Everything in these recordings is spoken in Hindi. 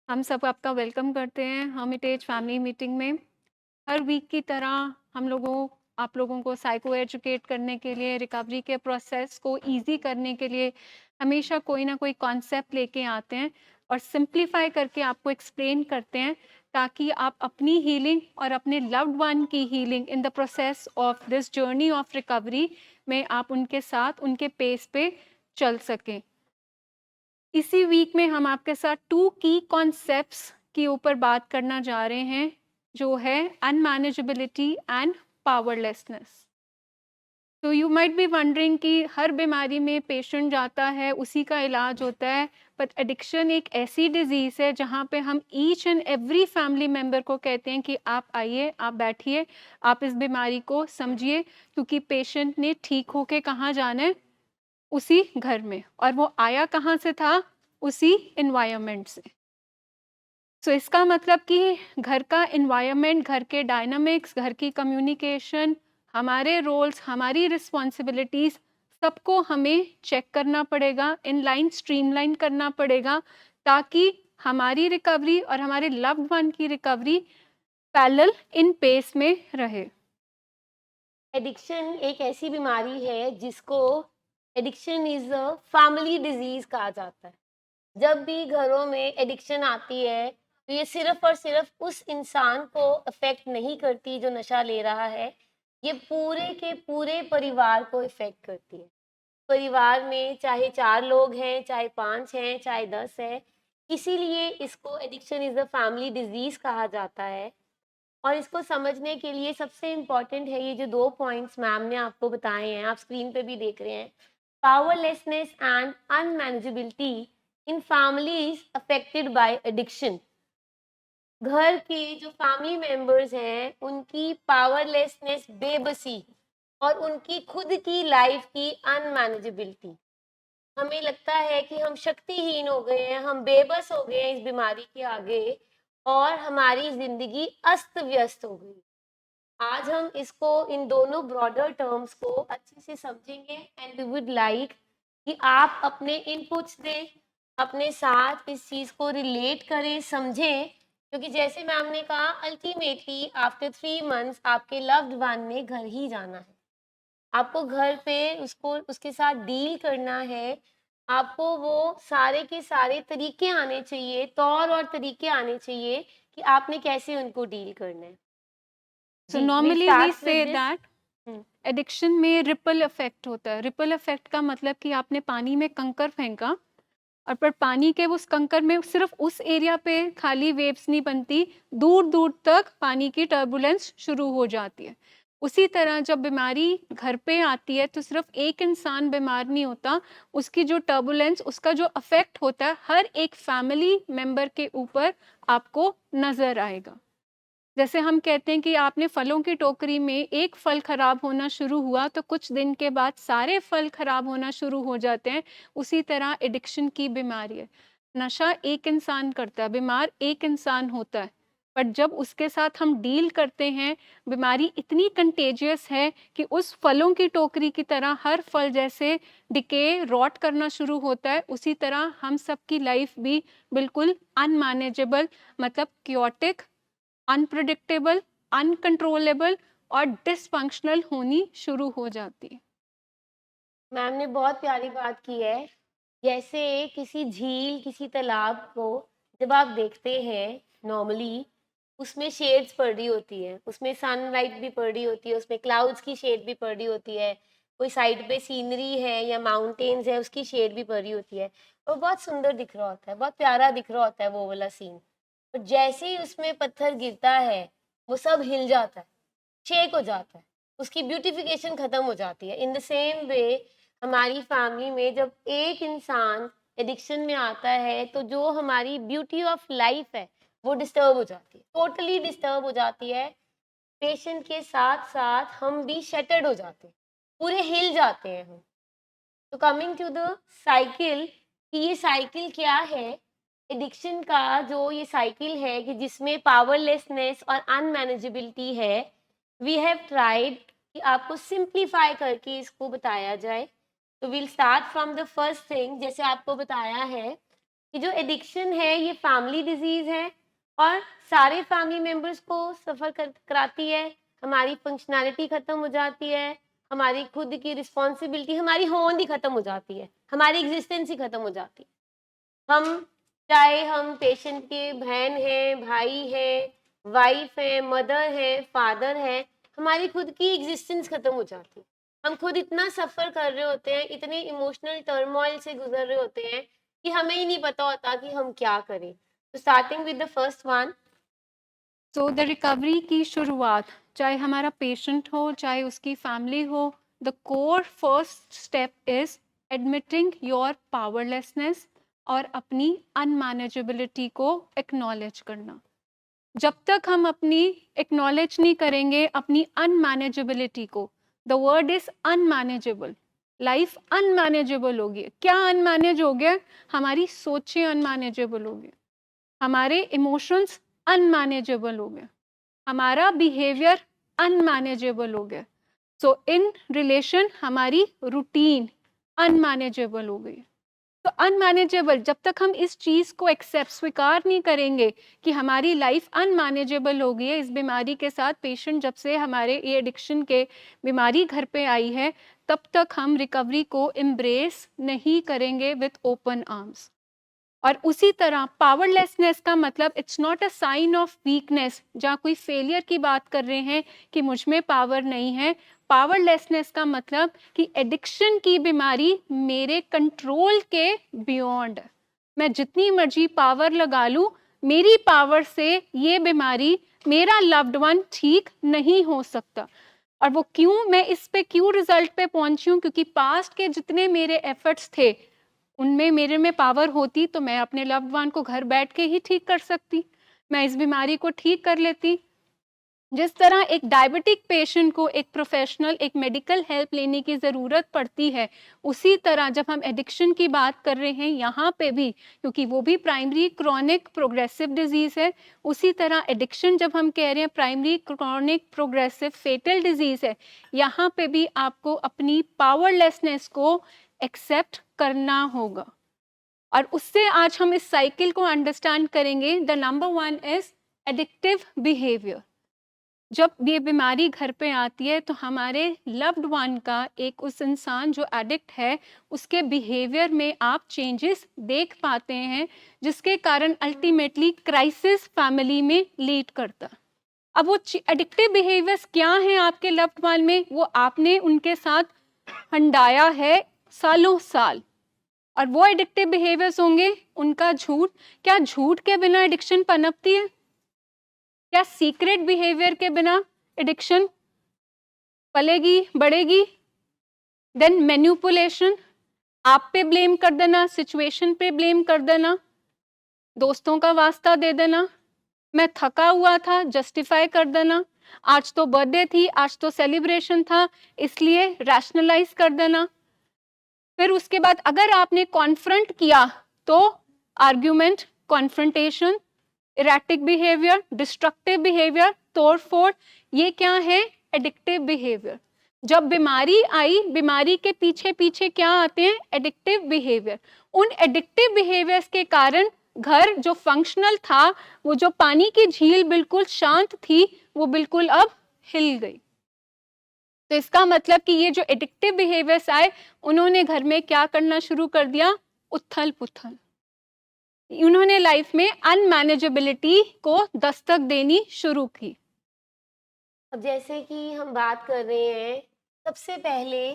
हम सब आपका वेलकम करते हैं हमिटेज फैमिली मीटिंग में। हर वीक की तरह आप लोगों को साइको एजुकेट करने के लिए, रिकवरी के प्रोसेस को इजी करने के लिए हमेशा कोई ना कोई कॉन्सेप्ट लेके आते हैं और सिंप्लीफाई करके आपको एक्सप्लेन करते हैं, ताकि आप अपनी हीलिंग और अपने लव्ड वन की healing in the process of this journey of recovery में आप उनके साथ उनके पेस पे चल सकें। इसी वीक में हम आपके साथ 2 की कॉन्सेप्ट्स के ऊपर बात करना जा रहे हैं, जो है अनमैनेजेबिलिटी एंड पावरलेसनेस। तो यू माइट बी वंडरिंग कि हर बीमारी में पेशेंट जाता है, उसी का इलाज होता है, बट एडिक्शन एक ऐसी डिजीज़ है जहाँ पे हम each and every family member को कहते हैं कि आप आइए, आप बैठिए, आप इस बीमारी को समझिए, क्योंकि पेशेंट ने ठीक होके कहाँ जाना है? उसी घर में, और वो आया कहाँ से था? उसी एनवायरनमेंट से। सो इसका मतलब कि घर का एनवायरनमेंट, घर के डायनामिक्स, घर की कम्युनिकेशन, हमारे रोल्स, हमारी रिस्पॉन्सिबिलिटीज़, सबको हमें चेक करना पड़ेगा, इन लाइन स्ट्रीमलाइन करना पड़ेगा, ताकि हमारी रिकवरी और हमारे लव्ड वन की रिकवरी पैरेलल इन पेस में रहे। एडिक्शन एक ऐसी बीमारी है जिसको addiction is a family disease कहा जाता है। जब भी घरों में एडिक्शन आती है तो ये सिर्फ और सिर्फ उस इंसान को अफेक्ट नहीं करती जो नशा ले रहा है, ये पूरे के पूरे परिवार को इफेक्ट करती है। परिवार में चाहे 4 लोग हैं, चाहे 5 हैं, चाहे 10 हैं, इसीलिए इसको addiction is a family disease कहा जाता है। और इसको समझने के लिए सबसे इम्पोर्टेंट है ये जो 2 पॉइंट्स मैम ने आपको बताए हैं, आप स्क्रीन पे भी देख रहे हैं। Powerlessness and unmanageability in families affected by addiction. घर के जो फैमिली मेंबर्स हैं, उनकी पावरलेसनेस, बेबसी और उनकी खुद की लाइफ की अनमैनेजेबिलिटी। हमें लगता है कि हम शक्तिहीन हो गए हैं, हम बेबस हो गए हैं इस बीमारी के आगे और हमारी ज़िंदगी अस्त-व्यस्त हो गई। आज हम इसको इन दोनों ब्रॉडर टर्म्स को अच्छे से समझेंगे एंड वी वुड लाइक कि आप अपने इनपुट्स दें, अपने साथ इस चीज़ को रिलेट करें, समझें, क्योंकि जैसे मैम ने कहा अल्टीमेटली आफ्टर 3 मंथ्स आपके लव्ड वन ने घर ही जाना है। आपको घर पे उसको उसके साथ डील करना है। आपको वो सारे के सारे तरीके आने चाहिए, तौर और तरीके आने चाहिए कि आपने कैसे उनको डील करना है। So ji, will normally we start with say this. That हुँ, एडिक्शन में रिपल इफेक्ट होता है। रिपल इफेक्ट का मतलब कि आपने पानी में कंकर फेंका, और पर पानी के उस कंकर में सिर्फ उस एरिया पे खाली वेव्स नहीं बनती, दूर-दूर तक पानी की टर्बुलेंस शुरू हो जाती है। उसी तरह जब बीमारी घर पे आती है तो सिर्फ एक इंसान बीमार नहीं होता, उसकी जो टर्बुलेंस, उसका जो इफ़ेक्ट होता है, हर एक फैमिली मेंबर के ऊपर आपको नज़र आएगा। जैसे हम कहते हैं कि आपने फलों की टोकरी में एक फल खराब होना शुरू हुआ तो कुछ दिन के बाद सारे फल खराब होना शुरू हो जाते हैं। उसी तरह एडिक्शन की बीमारी है। नशा एक इंसान करता है, बीमार एक इंसान होता है, बट जब उसके साथ हम डील करते हैं, बीमारी इतनी कंटेजियस है कि उस फलों की टोकरी की तरह हर फल जैसे डिके रॉट करना शुरू होता है, उसी तरह हम सबकी लाइफ भी बिल्कुल अनमैनेजेबल, मतलब क्योटिक, अनप्रेडिक्टेबल, अनकंट्रोलेबल और डिसफंक्शनल होनी शुरू हो जाती है। मैम ने बहुत प्यारी बात की है। जैसे किसी झील, किसी तालाब को जब आप देखते हैं नॉर्मली, उसमें शेड्स पड़ रही होती है, उसमें सनलाइट भी पड़ रही होती है, उसमें क्लाउड्स की शेड भी पड़ रही होती है, कोई साइड पे सीनरी है या माउंटेन्स है, उसकी शेड भी पड़ रही होती है और बहुत सुंदर दिख रहा होता है, बहुत प्यारा दिख रहा होता है वो वाला सीन। और जैसे ही उसमें पत्थर गिरता है, वो सब हिल जाता है, शेक हो जाता है, उसकी ब्यूटिफिकेशन खत्म हो जाती है। इन द सेम वे हमारी फैमिली में जब एक इंसान एडिक्शन में आता है तो जो हमारी ब्यूटी ऑफ लाइफ है वो डिस्टर्ब हो जाती है, टोटली डिस्टर्ब हो जाती है। पेशेंट के साथ साथ हम भी शटर्ड हो जाते हैं, पूरे हिल जाते हैं हम। तो कमिंग टू द साइकिल, कि ये साइकिल क्या है? एडिक्शन का जो ये साइकिल है कि जिसमें पावरलेसनेस और अनमैनेजेबिलिटी है, वी हैव ट्राइड कि आपको सिंप्लीफाई करके इसको बताया जाए। तो will start from the first thing, जैसे आपको बताया है कि जो एडिक्शन है ये फैमिली डिजीज है और सारे फैमिली मेंबर्स को सफ़र कराती है। हमारी फंक्शनैलिटी खत्म हो जाती है, हमारी खुद की रिस्पॉन्सिबिलिटी, हमारी होंद ही खत्म हो जाती है, हमारी एग्जिस्टेंस ही खत्म हो जाती है। हम चाहे हम पेशेंट के बहन हैं, भाई हैं, वाइफ है, मदर है, फादर है, हमारी खुद की एग्जिस्टेंस खत्म हो जाती है। हम खुद इतना सफ़र कर रहे होते हैं, इतने इमोशनल टर्मॉइल से गुजर रहे होते हैं कि हमें ही नहीं पता होता कि हम क्या करें। तो starting with the first one, so the recovery की शुरुआत, चाहे हमारा पेशेंट हो चाहे उसकी फैमिली हो, the core first step is admitting your powerlessness और अपनी अनमैनेजेबिलिटी को एक्नॉलेज करना। जब तक हम अपनी एक्नॉलेज नहीं करेंगे अपनी अनमैनेजेबिलिटी को, the word is unmanageable, life unmanageable होगी। क्या अनमैनेज हो गया? हमारी सोचें अनमैनेजेबल हो गई, हमारे इमोशंस अनमैनेजेबल हो गए, हमारा बिहेवियर अनमैनेजेबल हो गया। सो इन रिलेशन हमारी रूटीन अनमैनेजेबल हो गई। तो अनमैनेजेबल, जब तक हम इस चीज़ को एक्सेप्ट स्वीकार नहीं करेंगे कि हमारी लाइफ अनमैनेजेबल हो गई है इस बीमारी के साथ, पेशेंट जब से हमारे ये एडिक्शन के बीमारी घर पे आई है, तब तक हम रिकवरी को एम्ब्रेस नहीं करेंगे विथ ओपन आर्म्स। और उसी तरह पावरलेसनेस का मतलब it's not a sign of weakness, जहाँ कोई फेलियर की बात कर रहे हैं कि मुझ में पावर नहीं है। पावरलेसनेस का मतलब कि एडिक्शन की बीमारी मेरे कंट्रोल के बियॉन्ड है। मैं जितनी मर्जी पावर लगा लूँ, मेरी पावर से ये बीमारी, मेरा लव्ड वन ठीक नहीं हो सकता। और वो क्यों, मैं इस पे क्यों रिजल्ट पे पहुंची हूँ? क्योंकि पास्ट के जितने मेरे एफर्ट्स थे उनमें मेरे में पावर होती तो मैं अपने लव्ड वन को घर बैठ के ही ठीक कर सकती, मैं इस बीमारी को ठीक कर लेती। जिस तरह एक डायबिटिक पेशेंट को एक प्रोफेशनल, एक मेडिकल हेल्प लेने की ज़रूरत पड़ती है, उसी तरह जब हम एडिक्शन की बात कर रहे हैं यहाँ पे भी, क्योंकि वो भी प्राइमरी क्रॉनिक प्रोग्रेसिव डिजीज़ है, उसी तरह एडिक्शन जब हम कह रहे हैं primary chronic progressive fatal disease है, यहाँ पे भी आपको अपनी पावरलेसनेस को एक्सेप्ट करना होगा। और उससे आज हम इस साइकिल को अंडरस्टैंड करेंगे। The number one is addictive behaviour. जब ये बीमारी घर पे आती है तो हमारे लव्ड वन का, एक उस इंसान जो एडिक्ट है, उसके बिहेवियर में आप चेंजेस देख पाते हैं, जिसके कारण अल्टीमेटली क्राइसिस फैमिली में लीड करता। अब वो एडिक्टिव बिहेवियर्स क्या हैं आपके लव्ड वन में, वो आपने उनके साथ हंडाया है सालों साल, और वो एडिक्टिव बिहेवियर्स होंगे उनका झूठ। क्या झूठ के बिना एडिक्शन पनपती है? क्या सीक्रेट बिहेवियर के बिना एडिक्शन पलेगी, बढ़ेगी? देन मैनिपुलेशन, आप पे ब्लेम कर देना, सिचुएशन पे ब्लेम कर देना, दोस्तों का वास्ता दे देना, मैं थका हुआ था जस्टिफाई कर देना, आज तो बर्थडे थी, आज तो सेलिब्रेशन था, इसलिए रैशनलाइज कर देना। फिर उसके बाद अगर आपने कॉन्फ्रंट किया तो argument, confrontation, erratic behaviour, destructive behaviour, तोड़-फोड़, ये क्या है? Addictive behaviour. जब बीमारी आई, बीमारी के पीछे पीछे क्या आते हैं? Addictive behaviour. उन एडिक्टिव बिहेवियर्स के कारण घर जो फंक्शनल था, वो जो पानी की झील बिल्कुल शांत थी, वो बिल्कुल अब हिल गई। तो इसका मतलब कि ये जो एडिक्टिव बिहेवियर्स आए, उन्होंने घर में क्या करना शुरू कर दिया? उथल पुथल। उन्होंने लाइफ में अनमैनेजेबिलिटी को दस्तक देनी शुरू की। अब जैसे कि हम बात कर रहे हैं, सबसे पहले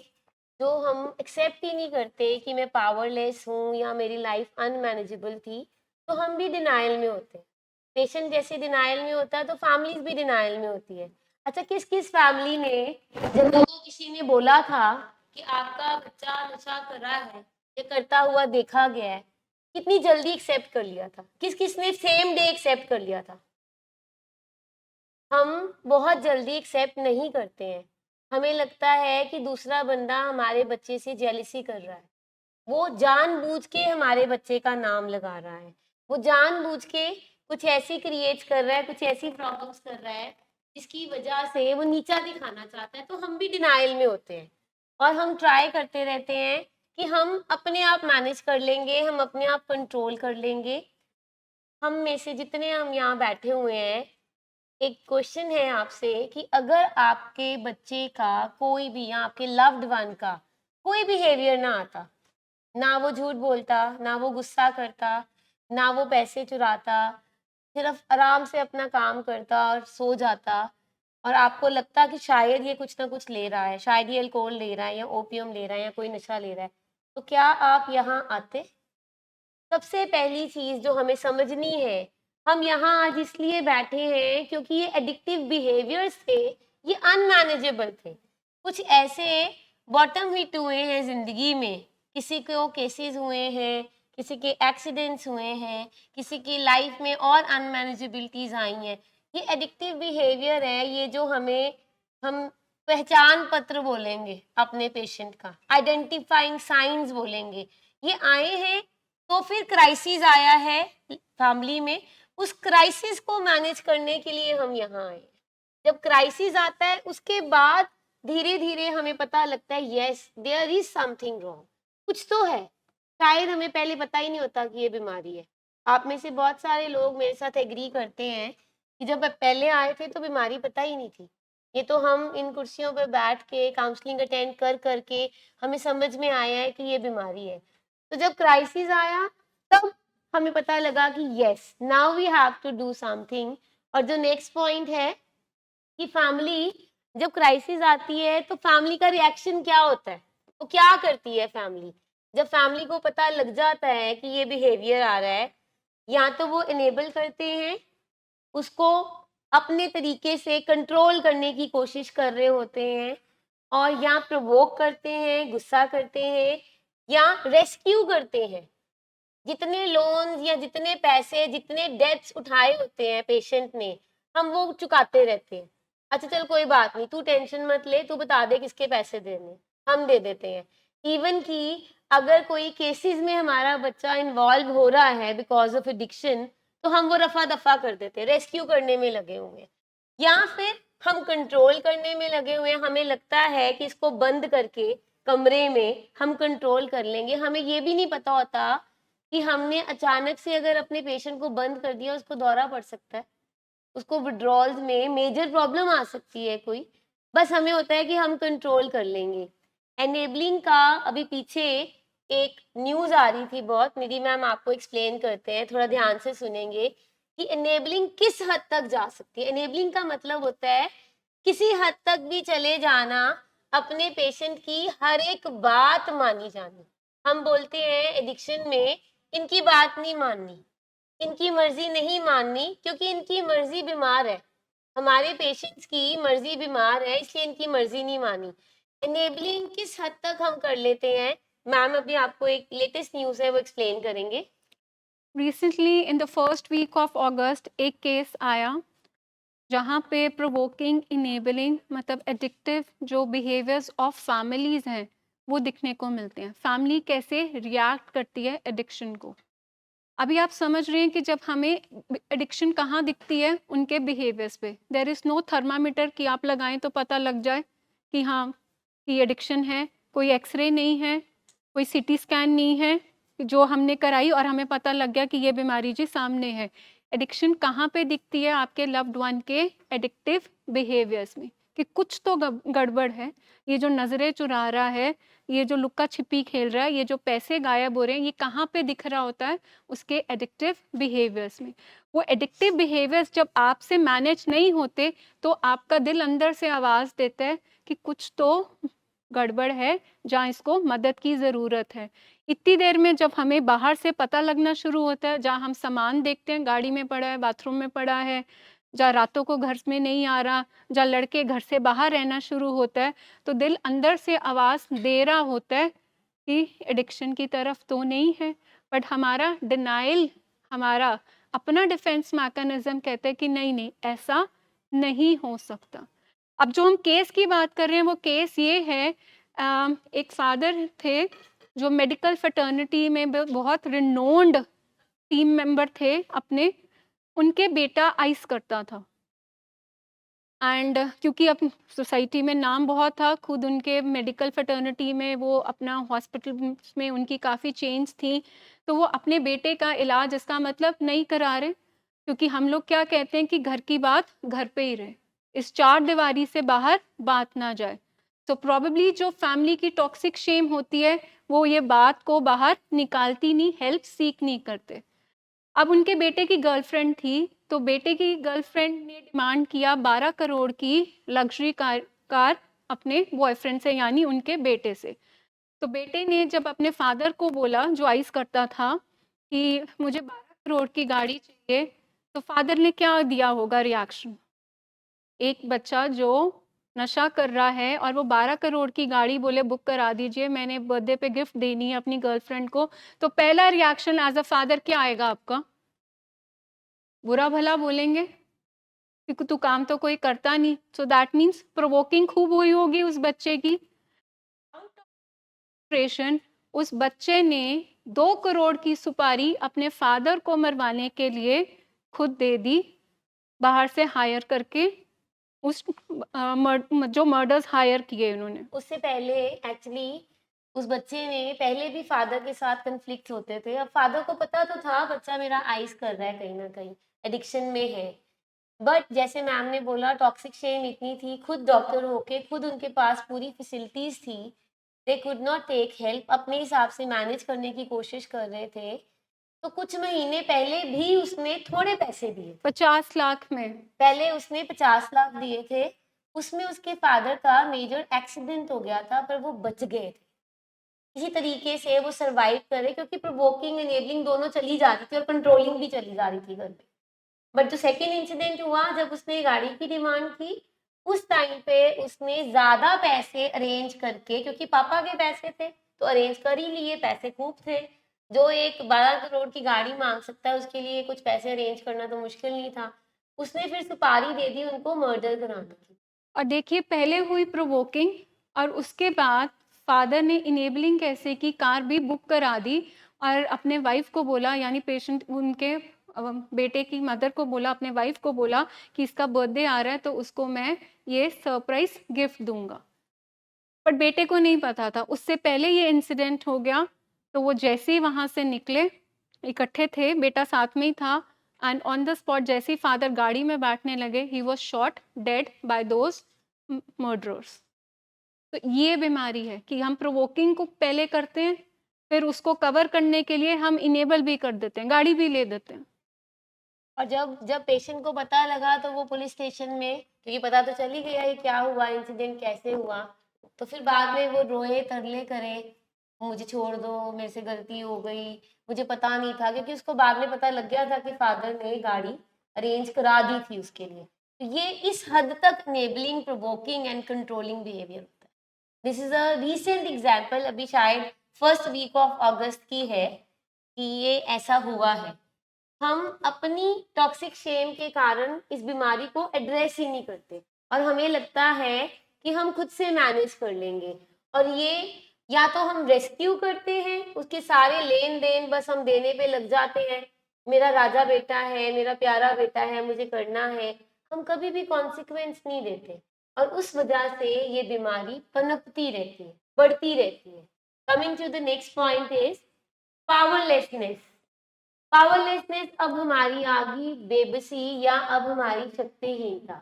जो हम एक्सेप्ट ही नहीं करते कि मैं पावरलेस हूँ या मेरी लाइफ अनमैनेजेबल थी, तो हम भी डिनायल में होते हैं। पेशेंट जैसे डिनायल में होता है तो फैमिलीज भी डिनायल में होती है। अच्छा, किस किस फैमिली ने, जब उनको किसी ने बोला था कि आपका बच्चा नशा कर रहा है या करता हुआ देखा गया है, कितनी जल्दी एक्सेप्ट कर लिया था? किस किस ने सेम डे एक्सेप्ट कर लिया था? हम बहुत जल्दी एक्सेप्ट नहीं करते हैं। हमें लगता है कि दूसरा बंदा हमारे बच्चे से जेलसी कर रहा है। वो जानबूझ के हमारे बच्चे का नाम लगा रहा है। वो जानबूझ के कुछ ऐसी क्रिएट कर रहा है, कुछ ऐसी प्रॉब्लम्स कर रहा है, जिसकी वजह से वो नीचा दिखाना चाहता है, तो हम भी डिनायल में होते हैं। और हम ट्राई करते रहते हैं कि हम अपने आप मैनेज कर लेंगे, हम अपने आप कंट्रोल कर लेंगे। हम में से जितने हम यहाँ बैठे हुए हैं, एक क्वेश्चन है आपसे कि अगर आपके बच्चे का कोई भी या आपके लव्ड वन का कोई बिहेवियर ना आता, ना वो झूठ बोलता, ना वो गुस्सा करता, ना वो पैसे चुराता, सिर्फ आराम से अपना काम करता और सो जाता, और आपको लगता कि शायद ये कुछ ना कुछ ले रहा है, शायद ये अल्कोहल ले रहा है या ओपियम ले रहा है या कोई नशा ले रहा है, तो क्या आप यहाँ आते? सबसे पहली चीज़ जो हमें समझनी है, हम यहाँ आज इसलिए बैठे हैं क्योंकि ये एडिक्टिव बिहेवियर्स थे, ये अनमैनेजेबल थे। कुछ ऐसे बॉटम हिट हुए हैं ज़िंदगी में, किसी को केसेस हुए हैं, किसी के एक्सीडेंट्स हुए हैं, किसी की लाइफ में और अनमैनेजेबिलिटीज़ आई हैं। ये एडिक्टिव बिहेवियर है, ये जो हम पहचान पत्र बोलेंगे अपने पेशेंट का, आइडेंटिफाइंग साइन्स बोलेंगे, ये आए हैं। तो फिर क्राइसिस आया है फैमिली में, उस क्राइसिस को मैनेज करने के लिए हम यहाँ आए हैं। जब क्राइसिस आता है उसके बाद धीरे-धीरे हमें पता लगता है yes there is something wrong, कुछ तो है। शायद हमें पहले पता ही नहीं होता कि ये बीमारी है। आप में से बहुत सारे लोग मेरे साथ एग्री करते हैं कि जब पहले आए थे तो बीमारी पता ही नहीं थी। ये तो हम इन कुर्सियों पर बैठ के काउंसलिंग अटेंड कर करके हमें समझ में आया है कि ये बीमारी है। तो जब क्राइसिस आया तब हमें पता लगा कि yes now we have to do something. और जो नेक्स्ट पॉइंट है कि फैमिली जब क्राइसिस आती है तो फैमिली का रिएक्शन क्या होता है, वो क्या करती है फैमिली? जब फैमिली को पता लग जाता है कि ये बिहेवियर आ रहा है, या तो वो इनेबल करते हैं उसको, अपने तरीके से कंट्रोल करने की कोशिश कर रहे होते हैं, और या प्रोवोक करते हैं, गुस्सा करते हैं, या रेस्क्यू करते हैं। जितने लोन्स या जितने पैसे, जितने डेब्ट्स उठाए होते हैं पेशेंट ने, हम वो चुकाते रहते हैं। अच्छा चल कोई बात नहीं, तू टेंशन मत ले, तू बता दे किसके पैसे देने, हम दे देते हैं। इवन कि अगर कोई केसेस में हमारा बच्चा इन्वॉल्व हो रहा है बिकॉज ऑफ एडिक्शन, तो हम वो रफा दफा कर देते हैं, रेस्क्यू करने में लगे हुए हैं, या फिर हम कंट्रोल करने में लगे हुए हैं। हमें लगता है कि इसको बंद करके कमरे में हम कंट्रोल कर लेंगे। हमें ये भी नहीं पता होता कि हमने अचानक से अगर अपने पेशेंट को बंद कर दिया, उसको दौरा पड़ सकता है, उसको विड्रॉल्स में मेजर प्रॉब्लम आ सकती है कोई। बस हमें होता है कि हम कंट्रोल कर लेंगे। एनेबलिंग का अभी पीछे एक न्यूज़ आ रही थी बहुत, निधि मैम आपको एक्सप्लेन करते हैं, थोड़ा ध्यान से सुनेंगे कि एनेबलिंग किस हद तक जा सकती है। एनेबलिंग का मतलब होता है किसी हद तक भी चले जाना, अपने पेशेंट की हर एक बात मानी जानी। हम बोलते हैं एडिक्शन में इनकी बात नहीं माननी, इनकी मर्जी नहीं माननी, क्योंकि इनकी मर्जी बीमार है, हमारे पेशेंट्स की मर्जी बीमार है, इसलिए इनकी मर्जी नहीं मानी। एनेबलिंग किस हद तक हम कर लेते हैं, मैम अभी आपको एक लेटेस्ट न्यूज़ है वो एक्सप्लेन करेंगे। Recently in the first week of August एक केस आया जहाँ पे प्रोवोकिंग, इनेबलिंग मतलब एडिक्टिव जो बिहेवियर्स ऑफ फैमिलीज़ हैं वो दिखने को मिलते हैं। फैमिली कैसे रिएक्ट करती है एडिक्शन को। अभी आप समझ रहे हैं कि जब हमें एडिक्शन कहाँ दिखती है, उनके बिहेवियर्स पे। देयर इज़ नो थर्मामीटर कि आप लगाएं तो पता लग जाए कि हाँ कि एडिक्शन है। कोई एक्सरे नहीं है, कोई सीटी स्कैन नहीं है जो हमने कराई और हमें पता लग गया कि ये बीमारी जी सामने है। एडिक्शन कहाँ पे दिखती है? आपके लव्ड वन के एडिक्टिव बिहेवियर्स में, कि कुछ तो गड़बड़ है। ये जो नज़रें चुरा रहा है, ये जो लुक्का छिपी खेल रहा है, ये जो पैसे गायब हो रहे हैं, ये कहाँ पे दिख रहा होता है? उसके एडिक्टिव बिहेवियर्स में। वो एडिक्टिव बिहेवियर्स जब आपसे मैनेज नहीं होते तो आपका दिल अंदर से आवाज़ देता है कि कुछ तो गड़बड़ है, जहाँ इसको मदद की ज़रूरत है। इतनी देर में जब हमें बाहर से पता लगना शुरू होता है, जहाँ हम सामान देखते हैं गाड़ी में पड़ा है, बाथरूम में पड़ा है, जहाँ रातों को घर में नहीं आ रहा, जहाँ लड़के घर से बाहर रहना शुरू होता है, तो दिल अंदर से आवाज़ दे रहा होता है कि एडिक्शन की तरफ तो नहीं है। बट हमारा डिनाइल, हमारा अपना डिफेंस मैकेनिज्म कहता है कि नहीं नहीं, ऐसा नहीं हो सकता। अब जो हम केस की बात कर रहे हैं वो केस ये है, एक फादर थे जो मेडिकल फ्रेटर्निटी में बहुत रिनोन्ड टीम मेंबर थे अपने, उनके बेटा आइस करता था। एंड क्योंकि अब सोसाइटी में नाम बहुत था, खुद उनके मेडिकल फ्रेटर्निटी में वो अपना हॉस्पिटल में उनकी काफ़ी चेन्स थी, तो वो अपने बेटे का इलाज इसका मतलब नहीं करा रहे, क्योंकि हम लोग क्या कहते हैं कि घर की बात घर पे ही रहे, इस चार दीवारी से बाहर बात ना जाए। तो प्रोबेबली जो फैमिली की टॉक्सिक शेम होती है, वो ये बात को बाहर निकालती नहीं, हेल्प सीक नहीं करते। अब उनके बेटे की गर्लफ्रेंड थी, तो बेटे की गर्लफ्रेंड ने डिमांड किया 12 करोड़ की लग्जरी कार अपने बॉयफ्रेंड से, यानी उनके बेटे से। तो बेटे ने जब अपने फादर को बोला, जो आइस करता था, कि मुझे 12 करोड़ की गाड़ी चाहिए, तो फादर ने क्या दिया होगा रिएक्शन? एक बच्चा जो नशा कर रहा है और वो 12 करोड़ की गाड़ी बोले बुक करा दीजिए, मैंने बर्थडे पे गिफ्ट देनी है अपनी गर्लफ्रेंड को, तो पहला रिएक्शन एज़ अ फादर क्या आएगा आपका? बुरा भला बोलेंगे, क्योंकि तू काम तो कोई करता नहीं। सो दैट मीन्स प्रोवोकिंग खूब हुई होगी उस बच्चे की। आउट ऑफ फ्रस्ट्रेशन उस बच्चे ने 2 करोड़ की सुपारी अपने फादर को मरवाने के लिए खुद दे दी, बाहर से हायर करके, उस जो मर्डर्स हायर किए उन्होंने। उससे पहले एक्चुअली उस बच्चे ने पहले भी फादर के साथ कन्फ्लिक्ट होते थे। अब फादर को पता तो था बच्चा मेरा आइस कर रहा है, कहीं न कहीं एडिक्शन में है। बट जैसे मैम ने बोला टॉक्सिक शेम इतनी थी, खुद डॉक्टर होके खुद उनके पास पूरी फैसिलिटीज़ थी। They could not take help, अपने हिसाब से मैनेज करने की कोशिश कर रहे थे। तो कुछ महीने पहले भी उसने थोड़े पैसे दिए। 50 लाख में। पहले उसने 50 लाख दिए थे, उसमें उसके फादर का मेजर एक्सीडेंट हो गया था पर वो बच गए थे। इसी तरीके से वो सर्वाइव करे क्योंकि प्रोवोकिंग, एनेबलिंग दोनों चली जा रही थी और कंट्रोलिंग भी चली जा रही थी घर पे। बट जो सेकंड इंसिडेंट हुआ जब उसने गाड़ी की डिमांड की, उस टाइम पे उसने ज़्यादा पैसे अरेंज करके, क्योंकि पापा के पैसे थे, तो अरेंज कर ही लिए, पैसे खूब थे। जो एक 12 करोड़ की गाड़ी माँग सकता है, उसके लिए कुछ पैसे अरेंज करना तो मुश्किल नहीं था। उसने फिर सुपारी दे दी उनको मर्डर कराने की। और देखिए पहले हुई प्रोवोकिंग और उसके बाद फादर ने इनेबलिंग कैसे की, कार भी बुक करा दी और अपने वाइफ को बोला, यानी पेशेंट उनके बेटे की मदर को बोला, अपने वाइफ को बोला कि इसका बर्थडे आ रहा है तो उसको मैं ये सरप्राइज गिफ्ट दूंगा। बट बेटे को नहीं पता था, उससे पहले ये इंसिडेंट हो गया। तो वो जैसे ही वहाँ से निकले, इकट्ठे थे, बेटा साथ में ही था, एंड ऑन द स्पॉट जैसे ही फादर गाड़ी में बैठने लगे, he was shot dead by those murderers. तो ये बीमारी है कि हम प्रोवोकिंग को पहले करते हैं, फिर उसको कवर करने के लिए हम इनेबल भी कर देते हैं, गाड़ी भी ले देते हैं। और जब जब पेशेंट को पता लगा तो वो पुलिस स्टेशन में, क्योंकि पता तो चल ही गया ये क्या हुआ, इंसिडेंट कैसे हुआ, तो फिर बाद में वो रोए, तरले करे, मुझे छोड़ दो, मेरे से गलती हो गई, मुझे पता नहीं था, क्योंकि उसको बाद में पता लग गया था कि फादर ने गाड़ी अरेंज करा दी थी उसके लिए। तो ये इस हद तक enabling, provoking and controlling behaviour होता है। This is a recent example, अभी शायद फर्स्ट वीक ऑफ अगस्त की है कि ये ऐसा हुआ है। हम अपनी टॉक्सिक शेम के कारण इस बीमारी को एड्रेस ही नहीं करते और हमें लगता है कि हम खुद से मैनेज कर लेंगे, और ये या तो हम रेस्क्यू करते हैं, उसके सारे लेन देन बस हम देने पे लग जाते हैं, मेरा राजा बेटा है, मेरा प्यारा बेटा है, मुझे करना है, हम कभी भी कॉन्सिक्वेंस नहीं देते और उस वजह से ये बीमारी पनपती रहती है, बढ़ती रहती है। Coming to the next point is powerlessness. Powerlessness अब हमारी आ गई बेबसी या अब हमारी शक्तिहीनता।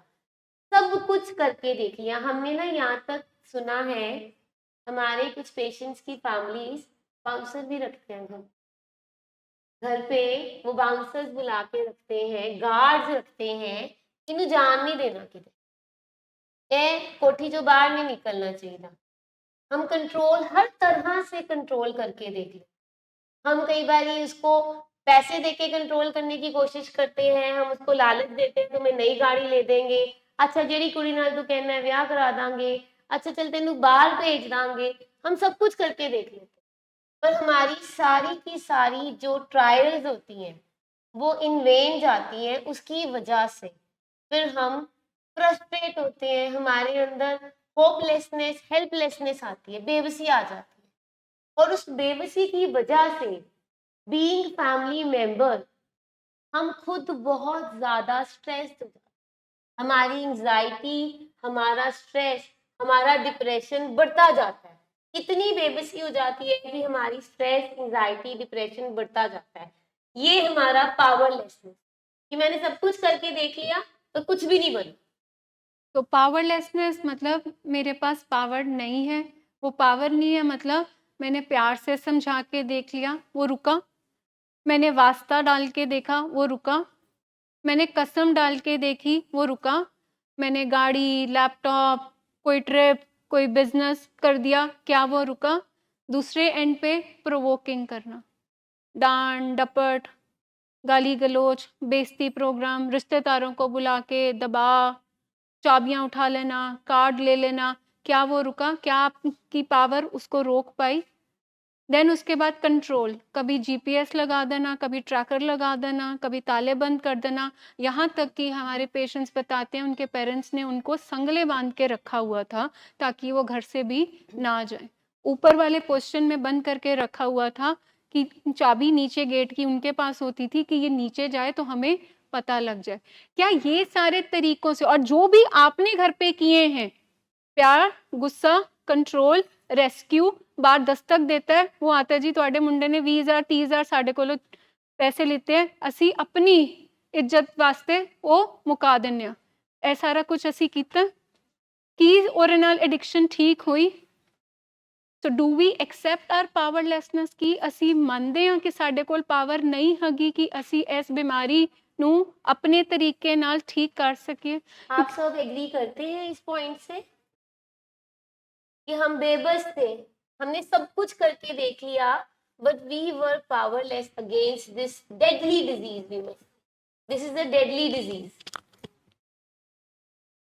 सब कुछ करके देख लिया हमने ना, यहाँ तक सुना है हमारे कुछ पेशेंट्स की फैमिलीज बाउंसर भी रखते हैं घर पे। वो बाउंसर्स बुला के रखते हैं, गार्ड्स रखते हैं, इन्हें जान नहीं देना किधर, ए कोठी जो बाहर नहीं निकलना चाहिए। हम कंट्रोल हर तरह से कंट्रोल करके देख ले। हम कई बार उसको पैसे देके कंट्रोल करने की कोशिश करते हैं, हम उसको लालच देते हैं तुम्हें नई गाड़ी ले देंगे, अच्छा जेड़ी कुड़ी नाल तू कहना है ब्याह करा दांगे, अच्छा चल तेनू बाहर भेज दांगे, हम सब कुछ करके देख लेते हैं। पर हमारी सारी की सारी जो ट्रायल्स होती हैं वो इन वेन जाती हैं उसकी वजह से। फिर हम फ्रस्ट्रेट होते हैं, हमारे अंदर होपलेसनेस, हेल्पलेसनेस आती है, बेबसी आ जाती है, और उस बेबसी की वजह से बीइंग फैमिली मेंबर हम खुद बहुत ज़्यादा स्ट्रेस्ड हो जाते हैं। हमारी एंजाइटी, हमारा स्ट्रेस, हमारा डिप्रेशन बढ़ता जाता है। इतनी बेबसी हो जाती है कि हमारी स्ट्रेस, एंजाइटी, डिप्रेशन बढ़ता जाता है। ये हमारा पावरलेसनेस, कि मैंने सब कुछ करके देख लिया तो कुछ भी नहीं बना। तो पावरलेसनेस मतलब मेरे पास पावर नहीं है, वो पावर नहीं है मतलब मैंने प्यार से समझा के देख लिया, वो रुका। मैंने वास्ता डाल के देखा, वो रुका। मैंने कसम डाल के देखी, वो रुका। मैंने गाड़ी, लैपटॉप, कोई ट्रिप, कोई बिज़नेस कर दिया, क्या वो रुका? दूसरे एंड पे प्रोवोकिंग करना, डांट-डपट, गाली-गलौज, बेइज़्ज़ती प्रोग्राम, रिश्तेदारों को बुला के दबाव, चाबियाँ उठा लेना, कार्ड ले लेना, क्या वो रुका? क्या आपकी पावर उसको रोक पाई? देन उसके बाद कंट्रोल, कभी जीपीएस लगा देना, कभी ट्रैकर लगा देना, कभी ताले बंद कर देना। यहाँ तक कि हमारे पेशेंट्स बताते हैं उनके पेरेंट्स ने उनको संगले बांध के रखा हुआ था ताकि वो घर से भी ना जाए। ऊपर वाले पोजीशन में बंद करके रखा हुआ था कि चाबी नीचे गेट की उनके पास होती थी कि ये नीचे जाए तो हमें पता लग जाए। क्या ये सारे तरीकों से और जो भी आपने घर पे किए हैं, प्यार, गुस्सा, कंट्रोल, रेस्क्यू, बार दस्तक देता है, वो आता जी ਤੁਹਾਡੇ ਮੁੰਡੇ ਨੇ 20,000 30,000 ਸਾਡੇ ਕੋਲੋਂ ਪੈਸੇ ਲਿੱਤੇ ਹੈ, ਅਸੀਂ ਆਪਣੀ ਇੱਜ਼ਤ ਵਾਸਤੇ ਉਹ ਮੁਕਾ ਦਿੰਨੇ ਆ। ਇਹ ਸਾਰਾ ਕੁਝ ਅਸੀਂ ਕੀਤਾ ਕੀ ਉਹਦੇ ਨਾਲ ਐਡਿਕਸ਼ਨ ਠੀਕ ਹੋਈ? So do we accept our powerlessness ਕਿ ਅਸੀਂ ਮੰਨਦੇ ਹਾਂ ਕਿ ਸਾਡੇ ਕੋਲ ਪਾਵਰ ਨਹੀਂ ਹੈਗੀ ਕਿ ਅਸੀਂ ਇਸ ਬਿਮਾਰੀ ਨੂੰ ਆਪਣੇ ਤਰੀਕੇ ਨਾਲ ਠੀਕ ਕਰ ਸਕੀਏ? आप सब एग्री करते हैं इस पॉइंट से कि हम बेबस थे, हमने सब कुछ करके देख लिया, but we were powerless against this deadly disease. We must, this is a deadly disease.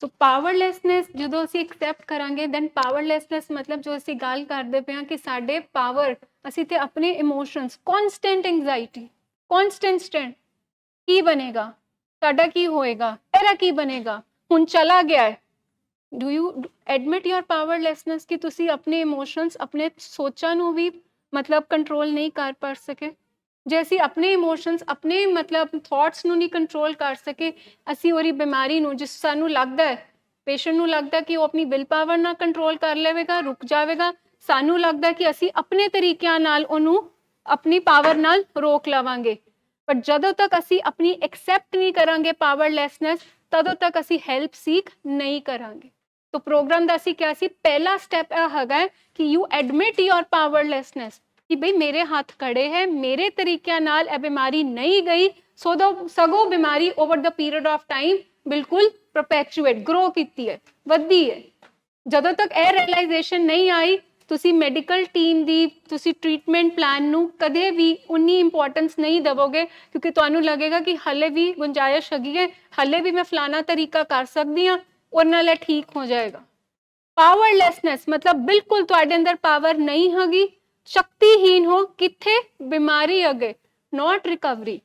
So powerlessness ਜਦੋਂ ਅਸੀਂ ਐਕਸੈਪਟ ਕਰਾਂਗੇ ਦੈਨ ਪਾਵਰਲੈਸਨੈਸ ਮਤਲਬ ਜੋ ਅਸੀਂ ਗੱਲ ਕਰਦੇ ਪਏ ਹਾਂ ਕਿ ਸਾਡੇ ਪਾਵਰ ਅਸੀਂ ਤੇ ਆਪਣੇ emotions constant anxiety constant stand ਕੀ ਬਣੇਗਾ ਸਾਡਾ ਕੀ ਹੋਏਗਾ ਤੇਰਾ ਕੀ ਬਣੇਗਾ ਹੁਣ ਚਲਾ ਗਿਆ ਹੈ ਡੂ ਯੂ ਐਡਮਿਟ ਯੋਰ ਪਾਵਰਲੈਸਨੈਸ ਕਿ ਤੁਸੀਂ ਆਪਣੇ ਇਮੋਸ਼ਨਸ ਆਪਣੇ ਸੋਚਾਂ ਨੂੰ ਵੀ ਮਤਲਬ ਕੰਟਰੋਲ ਨਹੀਂ ਕਰ ਪਾ ਸਕੇ ਜੇ ਅਸੀਂ ਆਪਣੇ ਇਮੋਸ਼ਨਸ ਆਪਣੇ ਮਤਲਬ ਥਾਟਸ ਨੂੰ ਨਹੀਂ ਕੰਟਰੋਲ ਕਰ ਸਕੇ ਅਸੀਂ ਉਹਦੀ ਬਿਮਾਰੀ ਨੂੰ ਜਿਸ ਸਾਨੂੰ ਲੱਗਦਾ ਹੈ ਪੇਸ਼ੈਂਟ ਨੂੰ ਲੱਗਦਾ ਕਿ ਉਹ ਆਪਣੀ ਵਿਲ ਪਾਵਰ ਨਾਲ ਕੰਟਰੋਲ ਕਰ ਲਵੇਗਾ ਰੁਕ ਜਾਵੇਗਾ ਸਾਨੂੰ ਲੱਗਦਾ ਕਿ ਅਸੀਂ ਆਪਣੇ ਤਰੀਕਿਆਂ ਨਾਲ ਉਹਨੂੰ ਆਪਣੀ ਪਾਵਰ ਨਾਲ ਰੋਕ ਲਵਾਂਗੇ ਪਰ ਜਦੋਂ ਤੱਕ ਅਸੀਂ ਆਪਣੀ ਐਕਸੈਪਟ ਨਹੀਂ ਕਰਾਂਗੇ ਪਾਵਰਲੈਸਨੈਸ ਤਦੋਂ ਤੱਕ ਅਸੀਂ ਹੈਲਪ ਸੀਕ ਨਹੀਂ ਕਰਾਂਗੇ तो प्रोग्राम ਦਾ ਅਸੀਂ ਕਿਹਾ ਸੀ ਪਹਿਲਾ ਸਟੈਪ ਇਹ ਹੈਗਾ ਕਿ ਯੂ ਐਡਮਿਟ ਯੋਰ ਪਾਵਰਲੈਸਨੈਸ कि भाई मेरे हाथ खड़े हैं मेरे तरीके नाल ए बीमारी नहीं गई सगो बीमारी over the period of time बिल्कुल परपैचुएट ग्रो कीती है वधी है जदों तक ए रियलाइजेशन नहीं आई तुसी मेडिकल टीम दी तुसी ट्रीटमेंट प्लान नू कदे भी उन्नी इंपॉर्टेंस नहीं देवोगे क्योंकि तुहानू लगेगा कि हले भी गुंजाइश हैगी है हले भी मैं फलाना तरीका कर सकती हाँ और नाल ठीक हो जाएगा पावरलैसनेस मतलब बिल्कुल तुहाडे अंदर पावर नहीं हैगी शक्तिहीन हो किथे बीमारी अगे नॉट रिकवरी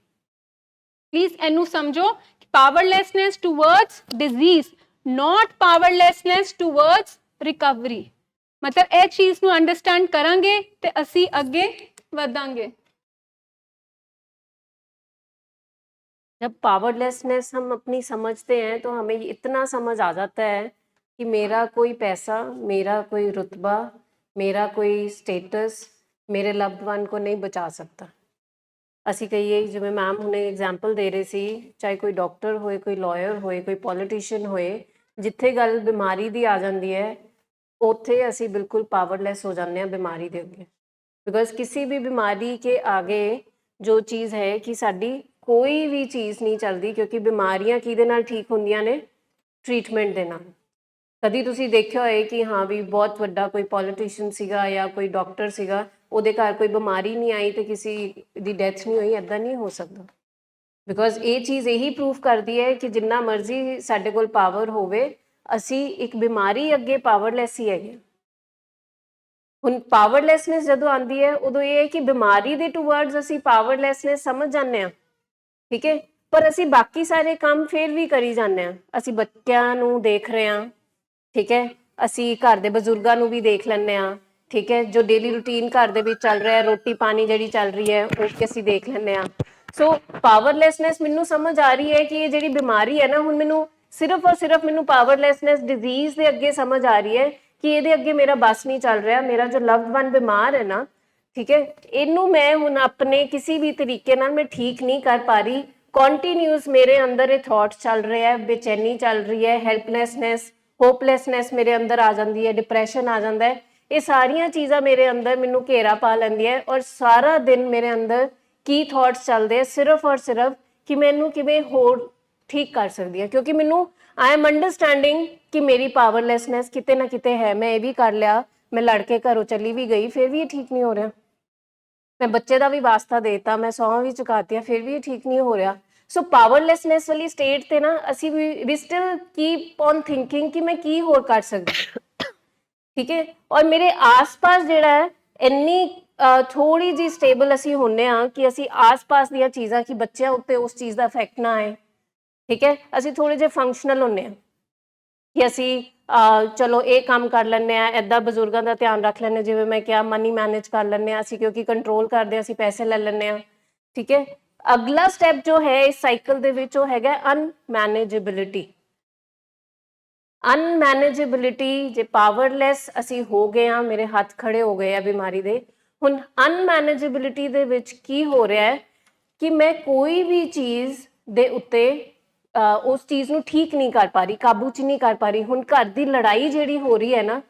प्लीज एनू समझो powerlessness towards disease not powerlessness towards recovery मतलब ए चीज नू अंडरस्टैंड करांगे ते असी अगे वधांगे जब पावरलेसनेस हम अपनी समझते हैं तो हमें इतना समझ आ जाता है कि मेरा कोई पैसा मेरा कोई रुतबा मेरा कोई स्टेटस मेरे लव्ड वन को नहीं बचा सकता ਅਸੀਂ ਕਹੀਏ ਜਿਵੇਂ ਮੈਮ ਹੁਣੇ ਐਗਜ਼ਾਮਪਲ ਦੇ ਰਹੇ ਸੀ ਚਾਹੇ ਕੋਈ ਡਾਕਟਰ ਹੋਏ ਕੋਈ ਲਾਇਰ ਹੋਏ ਕੋਈ ਪੋਲੀਟੀਸ਼ੀਅਨ ਹੋਏ ਜਿੱਥੇ ਗੱਲ ਬਿਮਾਰੀ ਦੀ ਆ ਜਾਂਦੀ ਹੈ ਉੱਥੇ ਅਸੀਂ ਬਿਲਕੁਲ ਪਾਵਰਲੈਸ ਹੋ ਜਾਂਦੇ ਹਾਂ ਬਿਮਾਰੀ ਦੇ ਅੱਗੇ ਬਿਕੋਜ਼ ਕਿਸੇ ਵੀ ਬਿਮਾਰੀ ਕੇ ਆਗੇ ਜੋ ਚੀਜ਼ ਹੈ ਕਿ ਸਾਡੀ ਕੋਈ ਵੀ ਚੀਜ਼ ਨਹੀਂ ਚੱਲਦੀ ਕਿਉਂਕਿ ਬਿਮਾਰੀਆਂ ਕਿਹਦੇ ਨਾਲ ਠੀਕ ਹੁੰਦੀਆਂ ਨੇ ਟ੍ਰੀਟਮੈਂਟ ਦੇ ਨਾਲ ਕਦੀ ਤੁਸੀਂ ਦੇਖਿਆ ਹੋਏ ਕਿ ਹਾਂ ਵੀ ਬਹੁਤ ਵੱਡਾ ਕੋਈ ਪੋਲੀਟੀਸ਼ੀਅਨ ਸੀਗਾ ਜਾਂ ਕੋਈ ਡਾਕਟਰ ਸੀਗਾ ਉਹਦੇ ਘਰ ਕੋਈ ਬਿਮਾਰੀ ਨਹੀਂ ਆਈ ਤੇ ਕਿਸੇ ਦੀ ਡੈਥ ਨਹੀਂ ਹੋਈ ਐਦਾਂ ਨਹੀਂ ਹੋ ਸਕਦਾ ਬਿਕੋਜ਼ ਇਹ ਚੀਜ਼ ਇਹੀ ਪ੍ਰੂਫ ਕਰਦੀ ਹੈ ਕਿ ਜਿੰਨਾ ਮਰਜ਼ੀ ਸਾਡੇ ਕੋਲ ਪਾਵਰ ਹੋਵੇ ਅਸੀਂ ਇੱਕ ਬਿਮਾਰੀ ਅੱਗੇ ਪਾਵਰਲੈਸ ਹੀ ਹੈਗੇ ਹੁਣ ਪਾਵਰਲੈਸਨੈਸ ਜਦੋਂ ਆਉਂਦੀ ਹੈ ਉਦੋਂ ਇਹ ਹੈ ਕਿ ਬਿਮਾਰੀ ਦੇ ਟੂਵਰਡਸ ਅਸੀਂ ਪਾਵਰਲੈਸਨੈਸ ਸਮਝ ਜਾਂਦੇ ਹਾਂ ਠੀਕ ਹੈ ਪਰ ਅਸੀਂ ਬਾਕੀ ਸਾਰੇ ਕੰਮ ਫਿਰ ਵੀ ਕਰੀ ਜਾਂਦੇ ਹਾਂ ਅਸੀਂ ਬੱਚਿਆਂ ਨੂੰ ਦੇਖ ਰਹੇ ਹਾਂ ਠੀਕ ਹੈ ਅਸੀਂ ਘਰ ਦੇ ਬਜ਼ੁਰਗਾਂ ਨੂੰ ਵੀ ਦੇਖ ਲੈਂਦੇ ਹਾਂ ਠੀਕ ਹੈ ਜੋ ਡੇਲੀ ਰੂਟੀਨ ਘਰ ਦੇ ਵਿੱਚ ਚੱਲ ਰਿਹਾ ਰੋਟੀ ਪਾਣੀ ਜਿਹੜੀ ਚੱਲ ਰਹੀ ਹੈ ਉਹ ਵੀ ਅਸੀਂ ਦੇਖ ਲੈਂਦੇ ਹਾਂ ਸੋ ਪਾਵਰਲੈਸਨੈਸ ਮੈਨੂੰ ਸਮਝ ਆ ਰਹੀ ਹੈ ਕਿ ਇਹ ਜਿਹੜੀ ਬਿਮਾਰੀ ਹੈ ਨਾ ਹੁਣ ਮੈਨੂੰ ਸਿਰਫ ਔਰ ਸਿਰਫ ਮੈਨੂੰ ਪਾਵਰਲੈਸਨੈਸ ਡਿਜ਼ੀਜ਼ ਦੇ ਅੱਗੇ ਸਮਝ ਆ ਰਹੀ ਹੈ ਕਿ ਇਹਦੇ ਅੱਗੇ ਮੇਰਾ ਬਸ ਨਹੀਂ ਚੱਲ ਰਿਹਾ, ਮੇਰਾ ਜੋ ਲਵਡ ਵਨ ਬਿਮਾਰ ਹੈ ਨਾ, ਠੀਕ ਹੈ, ਇਹਨੂੰ ਮੈਂ ਹੁਣ ਆਪਣੇ ਕਿਸੇ ਵੀ ਤਰੀਕੇ ਨਾਲ ਮੈਂ ਠੀਕ ਨਹੀਂ ਕਰ ਪਾ ਰਹੀ। ਕੰਟੀਨਿਊਸ ਮੇਰੇ ਅੰਦਰ ਇਹ ਥਾਟ ਚੱਲ ਰਿਹਾ ਹੈ, ਬੇਚੈਨੀ ਚੱਲ ਰਹੀ ਹੈ, ਹੈਲਪਲੈਸਨੈਸ, ਹੋਪਲੈਸਨੈਸ ਮੇਰੇ ਅੰਦਰ ਆ ਜਾਂਦੀ ਹੈ, ਡਿਪਰੈਸ਼ਨ ਆ ਜਾਂਦਾ ਹੈ। ਇਹ ਸਾਰੀਆਂ ਚੀਜ਼ਾਂ ਮੇਰੇ ਅੰਦਰ ਮੈਨੂੰ ਘੇਰਾ ਪਾ ਲੈਂਦੀਆਂ ਔਰ ਸਾਰਾ ਦਿਨ ਮੇਰੇ ਅੰਦਰ ਕੀ ਥਾਟਸ ਚੱਲਦੇ ਆ ਸਿਰਫ ਔਰ ਸਿਰਫ ਕਿ ਮੈਨੂੰ ਕਿਵੇਂ ਹੋਰ ਠੀਕ ਕਰ ਸਕਦੀ ਹਾਂ, ਕਿਉਂਕਿ ਮੈਨੂੰ ਆਈ ਐਮ ਅੰਡਰਸਟੈਂਡਿੰਗ ਕਿ ਮੇਰੀ ਪਾਵਰਲੈਸਨੈਸ ਕਿਤੇ ਨਾ ਕਿਤੇ ਹੈ। ਮੈਂ ਇਹ ਵੀ ਕਰ ਲਿਆ, ਮੈਂ ਲੜ ਕੇ ਘਰੋਂ ਚਲੀ ਵੀ ਗਈ, ਫਿਰ ਵੀ ਇਹ ਠੀਕ ਨਹੀਂ ਹੋ ਰਿਹਾ। ਮੈਂ ਬੱਚੇ ਦਾ ਵੀ ਵਾਸਤਾ ਦੇਤਾ, ਮੈਂ ਸੌਂ ਵੀ ਚੁਕਾਤੀਆਂ, ਫਿਰ ਵੀ ਇਹ ਠੀਕ ਨਹੀਂ ਹੋ ਰਿਹਾ। ਸੋ ਪਾਵਰਲੈਸਨੈਸ ਵਾਲੀ ਸਟੇਟ ਤੇ ਨਾ ਅਸੀਂ ਵੀ ਸਟਿਲ ਕੀਪ ਔਨ ਥਿੰਕਿੰਗ ਕਿ ਮੈਂ ਕੀ ਹੋਰ ਕਰ ਸਕਦੀ, ਠੀਕ ਹੈ। ਔਰ ਮੇਰੇ ਆਸ-ਪਾਸ ਜਿਹੜਾ ਹੈ ਇੰਨੀ ਥੋੜੀ ਜੀ ਸਟੇਬਲ ਅਸੀਂ ਹੁੰਨੇ ਆ ਕਿ ਅਸੀਂ ਆਸ-ਪਾਸ ਦੀਆਂ ਚੀਜ਼ਾਂ ਕਿ ਬੱਚਿਆਂ ਉੱਤੇ ਉਸ ਚੀਜ਼ ਦਾ ਇਫੈਕਟ ਨਾ ਆਏ, ਠੀਕ ਹੈ। ਅਸੀਂ ਥੋੜੇ ਜਿਹੇ ਫੰਕਸ਼ਨਲ ਹੁੰਨੇ ਆ ਕਿ ਅਸੀਂ ਚਲੋ ਇਹ ਕੰਮ ਕਰ ਲੈਂਦੇ ਆ, ਏਦਾਂ ਬਜ਼ੁਰਗਾਂ ਦਾ ਧਿਆਨ ਰੱਖ ਲੈਂਦੇ, ਜਿਵੇਂ ਮੈਂ ਕਿਹਾ ਮਨੀ ਮੈਨੇਜ ਕਰ ਲੈਂਦੇ ਆ ਅਸੀਂ, ਕਿਉਂਕਿ ਕੰਟਰੋਲ ਕਰਦੇ ਆ ਅਸੀਂ, ਪੈਸੇ ਲੈ ਲੈਂਦੇ ਆ, ਠੀਕ ਹੈ। ਅਗਲਾ ਸਟੈਪ ਜੋ ਹੈ ਇਸ ਸਾਈਕਲ ਦੇ ਵਿੱਚ ਉਹ ਹੈਗਾ ਅਨਮੈਨੇਜੇਬਿਲਿਟੀ। ਅਨਮੈਨੇਜੇਬਿਲਿਟੀ, ਜੇ ਪਾਵਰਲੈਸ ਅਸੀਂ ਹੋ ਗਏ ਆ, ਮੇਰੇ ਹੱਥ ਖੜੇ ਹੋ ਗਏ ਆ ਬਿਮਾਰੀ ਦੇ, ਹੁਣ ਅਨਮੈਨੇਜੇਬਿਲਿਟੀ ਦੇ ਵਿੱਚ ਕੀ ਹੋ ਰਿਹਾ ਹੈ ਕਿ ਮੈਂ ਕੋਈ ਵੀ ਚੀਜ਼ ਦੇ ਉੱਤੇ ਉਸ ਚੀਜ਼ ਨੂੰ ਠੀਕ ਨਹੀਂ ਕਰ ਪਾ ਰਹੀ, ਕਾਬੂ 'ਚ ਨਹੀਂ ਕਰ ਪਾ ਰਹੀ। ਹੁਣ ਘਰ ਦੀ ਲੜਾਈ ਜਿਹੜੀ ਹੋ ਰਹੀ ਹੈ ਨਾ,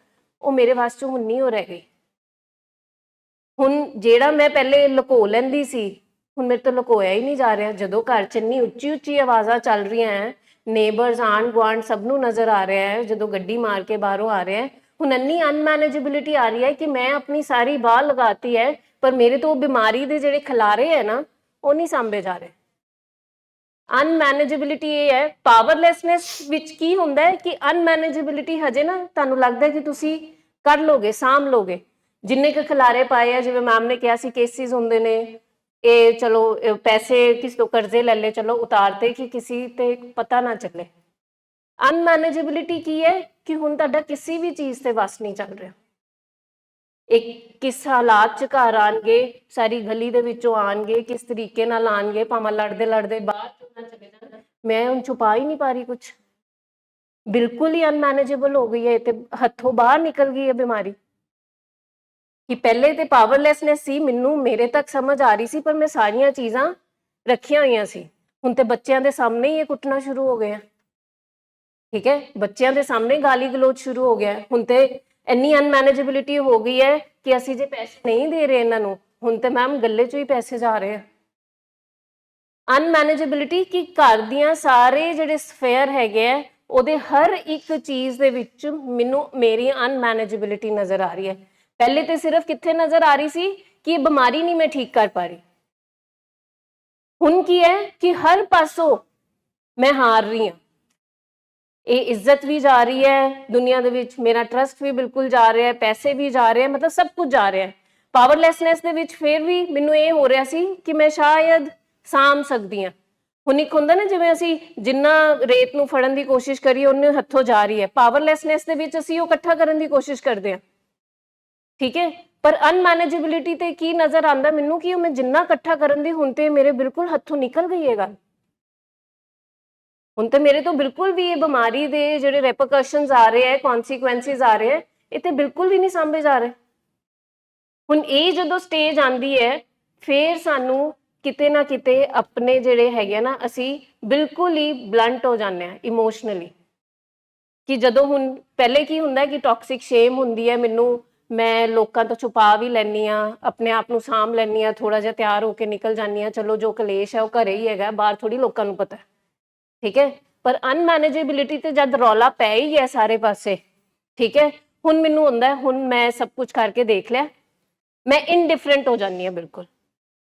ਉਹ ਮੇਰੇ ਵਾਸਤੇ ਹੁਣ ਨਹੀਂ ਹੋ ਰਹਿ ਗਈ। ਹੁਣ ਜਿਹੜਾ ਮੈਂ ਪਹਿਲੇ ਲੁਕੋ ਲੈਂਦੀ ਸੀ, ਹੁਣ ਮੇਰੇ ਤੋਂ ਲੁਕੋਇਆ ਹੀ ਨਹੀਂ ਜਾ ਰਿਹਾ। ਜਦੋਂ ਘਰ 'ਚ ਇੰਨੀ ਉੱਚੀ ਉੱਚੀ ਆਵਾਜ਼ਾਂ ਚੱਲ ਰਹੀਆਂ ਹੈ, ਨੇਬਰਸ, ਆਂਢ ਗੁਆਂਢ ਸਭ ਨੂੰ ਨਜ਼ਰ ਆ ਰਿਹਾ ਹੈ, ਜਦੋਂ ਗੱਡੀ ਮਾਰ ਕੇ ਬਾਹਰੋਂ ਆ ਰਿਹਾ ਹੈ, ਹੁਣ ਇੰਨੀ ਅਨਮੈਨੇਜੇਬਿਲਿਟੀ ਆ ਰਹੀ ਹੈ ਕਿ ਮੈਂ ਆਪਣੀ ਸਾਰੀ ਬਾਹ ਲਗਾਤੀ ਹੈ, ਪਰ ਮੇਰੇ ਤੋਂ ਬਿਮਾਰੀ ਦੇ ਜਿਹੜੇ ਖਿਲਾਰੇ ਹੈ ਨਾ, ਉਹ ਨਹੀਂ ਸਾਂਭੇ ਜਾ ਰਹੇ। ਅਨਮੈਨੇਜੇਬਿਲਿਟੀ ਇਹ ਹੈ। ਪਾਵਰਲੈਸਨੈਸ ਵਿੱਚ ਕੀ ਹੁੰਦਾ ਹੈ ਕਿ ਅਨਮੈਨੇਜੇਬਿਲਿਟੀ ਹਜੇ ਨਾ ਤੁਹਾਨੂੰ ਲੱਗਦਾ ਕਿ ਤੁਸੀਂ ਕਰ ਲੋਗੇ, ਸਾਂਭ ਲੋਗੇ, ਜਿੰਨੇ ਕੁ ਖਿਲਾਰੇ ਪਾਏ ਆ, ਜਿਵੇਂ ਮੈਮ ਨੇ ਕਿਹਾ ਸੀ ਕੇਸਿਸ ਹੁੰਦੇ ਨੇ, ਇਹ ਚਲੋ ਪੈਸੇ ਕਿਸ ਤੋਂ ਕਰਜ਼ੇ ਲੈ ਲਏ, ਚਲੋ ਉਤਾਰਤੇ ਕਿ ਕਿਸੇ ਤੇ ਪਤਾ ਨਾ ਚੱਲੇ। ਅਨਮੈਨੇਜੇਬਿਲਿਟੀ ਕੀ ਹੈ ਕਿ ਹੁਣ ਤੁਹਾਡਾ ਕਿਸੇ ਵੀ ਚੀਜ਼ ਤੇ ਵਸ ਨਹੀਂ ਚੱਲ ਰਿਹਾ। ਇੱਕ ਕਿਸ ਹਾਲਾਤ 'ਚ ਘਰ ਆਣਗੇ, ਸਾਰੀ ਗਲੀ ਦੇ ਵਿੱਚੋਂ ਆਣਗੇ, ਕਿਸ ਤਰੀਕੇ ਨਾਲ ਆਣਗੇ, ਭਾਵੇਂ ਲੜਦੇ ਲੜਦੇ ਬਾਹਰ ਚੁੱਕਣਾ ਚਲੇ ਜਾਣਾ, ਮੈਂ ਹੁਣ ਛੁਪਾ ਹੀ ਨਹੀਂ ਪਾ ਰਹੀ ਕੁਛ, ਬਿਲਕੁਲ ਹੀ ਅਨਮੈਨੇਜੇਬਲ ਹੋ ਗਈ ਹੈ, ਤੇ ਹੱਥੋਂ ਬਾਹਰ ਨਿਕਲ ਗਈ ਹੈ ਬਿਮਾਰੀ। ਕਿ ਪਹਿਲੇ ਤੇ ਪਾਵਰਲੈਸਨੈਸ ਸੀ, ਮੈਨੂੰ ਮੇਰੇ ਤੱਕ ਸਮਝ ਆ ਰਹੀ ਸੀ, ਪਰ ਮੈਂ ਸਾਰੀਆਂ ਚੀਜ਼ਾਂ ਰੱਖੀਆਂ ਹੋਈਆਂ ਸੀ। ਹੁਣ ਤੇ ਬੱਚਿਆਂ ਦੇ ਸਾਹਮਣੇ ਹੀ ਇਹ ਕੁੱਟਣਾ ਸ਼ੁਰੂ ਹੋ ਗਿਆ, ਠੀਕ ਹੈ, ਬੱਚਿਆਂ ਦੇ ਸਾਹਮਣੇ ਗਾਲੀ ਗਲੋਚ ਸ਼ੁਰੂ ਹੋ ਗਿਆ। ਹੁਣ ਤੇ ਇੰਨੀ ਅਨਮੈਨੇਜੇਬਿਲਿਟੀ ਹੋ ਗਈ ਹੈ ਕਿ ਅਸੀਂ ਜੇ ਪੈਸੇ ਨਹੀਂ ਦੇ ਰਹੇ ਇਹਨਾਂ ਨੂੰ, ਹੁਣ ਤੇ ਮੈਮ ਗੱਲੇ 'ਚੋਂ ਹੀ ਪੈਸੇ ਜਾ ਰਹੇ ਆ। ਅਨਮੈਨੇਜੇਬਿਲਿਟੀ ਕਿ ਘਰ ਦੀਆਂ ਸਾਰੇ ਜਿਹੜੇ ਸਫੇਅਰ ਹੈਗੇ ਆ, ਉਹਦੇ ਹਰ ਇੱਕ ਚੀਜ਼ ਦੇ ਵਿੱਚ ਮੈਨੂੰ ਮੇਰੀ ਅਨਮੈਨੇਜੇਬਿਲਿਟੀ ਨਜ਼ਰ ਆ ਰਹੀ ਹੈ। ਪਹਿਲੇ ਤੇ ਸਿਰਫ ਕਿੱਥੇ ਨਜ਼ਰ ਆ ਰਹੀ ਸੀ ਕਿ ਇਹ ਬਿਮਾਰੀ ਨਹੀਂ ਮੈਂ ਠੀਕ ਕਰ ਪਾ ਰਹੀ, ਹੁਣ ਕੀ ਹੈ ਕਿ ਹਰ ਪਾਸੋਂ ਮੈਂ ਹਾਰ ਰਹੀ ਹਾਂ। ਇਹ ਇੱਜ਼ਤ ਵੀ ਜਾ ਰਹੀ ਹੈ ਦੁਨੀਆ ਦੇ ਵਿੱਚ, ਮੇਰਾ ਟਰਸਟ ਵੀ ਬਿਲਕੁਲ ਜਾ ਰਿਹਾ ਹੈ, ਪੈਸੇ ਵੀ ਜਾ ਰਹੇ ਹੈ, ਮਤਲਬ ਸਭ ਕੁਝ ਜਾ ਰਿਹਾ ਹੈ। ਪਾਵਰਲੈਸਨੈਸ ਦੇ ਵਿੱਚ ਫਿਰ ਵੀ ਮੈਨੂੰ ਇਹ ਹੋ ਰਿਹਾ ਸੀ ਕਿ ਮੈਂ ਸ਼ਾਇਦ ਸਾਂਭ ਸਕਦੀ ਹਾਂ। ਹੁਣ ਇੱਕ ਹੁੰਦਾ ਨਾ, ਜਿਵੇਂ ਅਸੀਂ ਜਿੰਨਾ ਰੇਤ ਨੂੰ ਫੜਨ ਦੀ ਕੋਸ਼ਿਸ਼ ਕਰੀਏ ਉਹਨੇ ਹੱਥੋਂ ਜਾ ਰਹੀ ਹੈ, ਪਾਵਰਲੈਸਨੈਸ ਦੇ ਵਿੱਚ ਅਸੀਂ ਉਹ ਇਕੱਠਾ ਕਰਨ ਦੀ ਕੋਸ਼ਿਸ਼ ਕਰਦੇ ਹਾਂ, ਠੀਕ ਹੈ। ਪਰ ਅਨਮੈਨੇਜੇਬਿਲਿਟੀ ਤੇ ਕੀ ਨਜ਼ਰ ਆਉਂਦਾ ਮੈਨੂੰ ਕਿ ਉਹ ਮੈਂ ਜਿੰਨਾ ਇਕੱਠਾ ਕਰਨ ਦੀ, ਹੁਣ ਤੇ ਮੇਰੇ ਬਿਲਕੁਲ ਹੱਥੋਂ ਨਿਕਲ ਗਈ ਹੈ ਗੱਲ। ਹੁਣ ਤੇ ਮੇਰੇ ਤੋਂ ਬਿਲਕੁਲ ਵੀ ਇਹ ਬਿਮਾਰੀ ਦੇ ਜਿਹੜੇ ਰੈਪਰਕਸ਼ਨਸ ਆ ਰਹੇ ਹੈ, ਕਨਸੀਕੁਐਂਸਿਸ ਆ ਰਹੇ ਹੈ, ਇਹ ਤੇ ਬਿਲਕੁਲ ਵੀ ਨਹੀਂ ਸਾਂਭੇ ਜਾ ਰਹੇ। ਹੁਣ ਇਹ ਜਦੋਂ ਸਟੇਜ ਆਂਦੀ ਹੈ, ਫਿਰ ਸਾਨੂੰ ਕਿਤੇ ਨਾ ਕਿਤੇ ਆਪਣੇ ਜਿਹੜੇ ਹੈਗੇ ਨਾ, ਅਸੀਂ ਬਿਲਕੁਲ ਹੀ ਬਲੰਟ ਹੋ ਜਾਂਦੇ ਹਾਂ ਇਮੋਸ਼ਨਲੀ। ਕਿ ਜਦੋਂ ਹੁਣ ਪਹਿਲੇ ਕੀ ਹੁੰਦਾ ਕਿ ਟੌਕਸਿਕ ਸ਼ੇਮ ਹੁੰਦੀ ਹੈ ਮੈਨੂੰ, ਮੈਂ ਲੋਕਾਂ ਤੋਂ ਛੁਪਾ ਵੀ ਲੈਂਦੀ ਹਾਂ, ਆਪਣੇ ਆਪ ਨੂੰ ਸਾਂਭ ਲੈਂਦੀ ਹਾਂ, ਥੋੜਾ ਜਿਹਾ ਤਿਆਰ ਹੋ ਕੇ ਨਿਕਲ ਜਾਂਦੀ ਹਾਂ, ਚਲੋ ਜੋ ਕਲੇਸ਼ ਹੈ ਉਹ ਘਰੇ ਹੀ ਹੈਗਾ, ਬਾਹਰ ਥੋੜੀ ਲੋਕਾਂ ਨੂੰ ਪਤਾ, ਠੀਕ ਹੈ। ਪਰ ਅਨਮੈਨੇਜੇਬਿਲਿਟੀ ਤੇ ਜਦ ਰੌਲਾ ਪੈ ਹੀ ਗਿਆ ਸਾਰੇ ਪਾਸੇ, ਠੀਕ ਹੈ, ਹੁਣ ਮੈਨੂੰ ਹੁੰਦਾ ਹੁਣ ਮੈਂ ਸਭ ਕੁਝ ਕਰਕੇ ਦੇਖ ਲਿਆ, ਮੈਂ ਇਨਡਿਫਰੈਂਟ ਹੋ ਜਾਂਦੀ ਹਾਂ ਬਿਲਕੁਲ।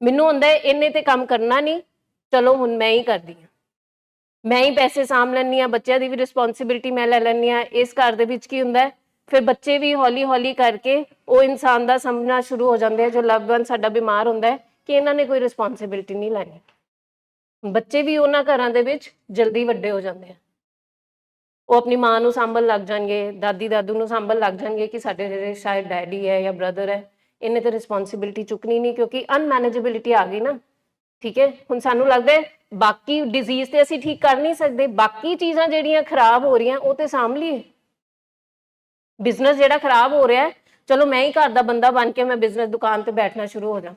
ਮੈਨੂੰ ਹੁੰਦਾ ਇਹਨੇ ਤੇ ਕੰਮ ਕਰਨਾ ਨਹੀਂ, ਚਲੋ ਹੁਣ ਮੈਂ ਹੀ ਕਰਦੀ ਹਾਂ, ਮੈਂ ਹੀ ਪੈਸੇ ਸਾਂਭ ਲੈਂਦੀ ਹਾਂ, ਬੱਚਿਆਂ ਦੀ ਵੀ ਰਿਸਪੌਂਸਿਬਿਲਿਟੀ ਮੈਂ ਲੈ ਲੈਂਦੀ ਹਾਂ। ਇਸ ਘਰ ਦੇ ਵਿੱਚ ਕੀ ਹੁੰਦਾ, ਫਿਰ ਬੱਚੇ ਵੀ ਹੌਲੀ ਹੌਲੀ ਕਰਕੇ ਉਹ ਇਨਸਾਨ ਦਾ ਸਮਝਣਾ ਸ਼ੁਰੂ ਹੋ ਜਾਂਦੇ ਆ, ਜੋ ਲਵਡ ਵਨ ਸਾਡਾ ਬਿਮਾਰ ਹੁੰਦਾ ਹੈ, ਕਿ ਇਹਨਾਂ ਨੇ ਕੋਈ ਰਿਸਪੌਂਸਿਬਿਲਿਟੀ ਨਹੀਂ ਲੈਣੀ। ਬੱਚੇ ਵੀ ਉਹਨਾਂ ਘਰਾਂ ਦੇ ਵਿੱਚ ਜਲਦੀ ਵੱਡੇ ਹੋ ਜਾਂਦੇ ਆ, ਉਹ ਆਪਣੀ ਮਾਂ ਨੂੰ ਸਾਂਭਣ ਲੱਗ ਜਾਣਗੇ, ਦਾਦੀ ਦਾਦੂ ਨੂੰ ਸਾਂਭਣ ਲੱਗ ਜਾਣਗੇ ਕਿ ਸਾਡੇ ਜਿਹੜੇ ਸ਼ਾਇਦ ਡੈਡੀ ਹੈ ਜਾਂ ਬ੍ਰਦਰ ਹੈ, ਇਹਨੇ ਤਾਂ ਰਿਸਪੌਂਸਿਬਿਲਿਟੀ ਚੁੱਕਣੀ ਨਹੀਂ, ਕਿਉਂਕਿ ਅਨਮੈਨੇਜੇਬਿਲਿਟੀ ਆ ਗਈ ਨਾ। ਠੀਕ ਹੈ। ਹੁਣ ਸਾਨੂੰ ਲੱਗਦਾ ਹੈ ਬਾਕੀ ਡਿਜ਼ੀਜ਼ ਤੇ ਅਸੀਂ ਠੀਕ ਕਰ ਨਹੀਂ ਸਕਦੇ, ਬਾਕੀ ਚੀਜ਼ਾਂ ਜਿਹੜੀਆਂ ਖਰਾਬ ਹੋ ਰਹੀਆਂ ਉਹ ਤੇ ਸਾਂਭ ਲਈਏ। ਬਿਜ਼ਨਸ ਜਿਹੜਾ ਖਰਾਬ ਹੋ ਰਿਹਾ ਹੈ, ਚਲੋ ਮੈਂ ਹੀ ਘਰ ਦਾ ਬੰਦਾ ਬਣ ਕੇ ਮੈਂ ਬਿਜ਼ਨਸ ਦੁਕਾਨ ਤੇ ਬੈਠਣਾ ਸ਼ੁਰੂ ਹੋ ਜਾ।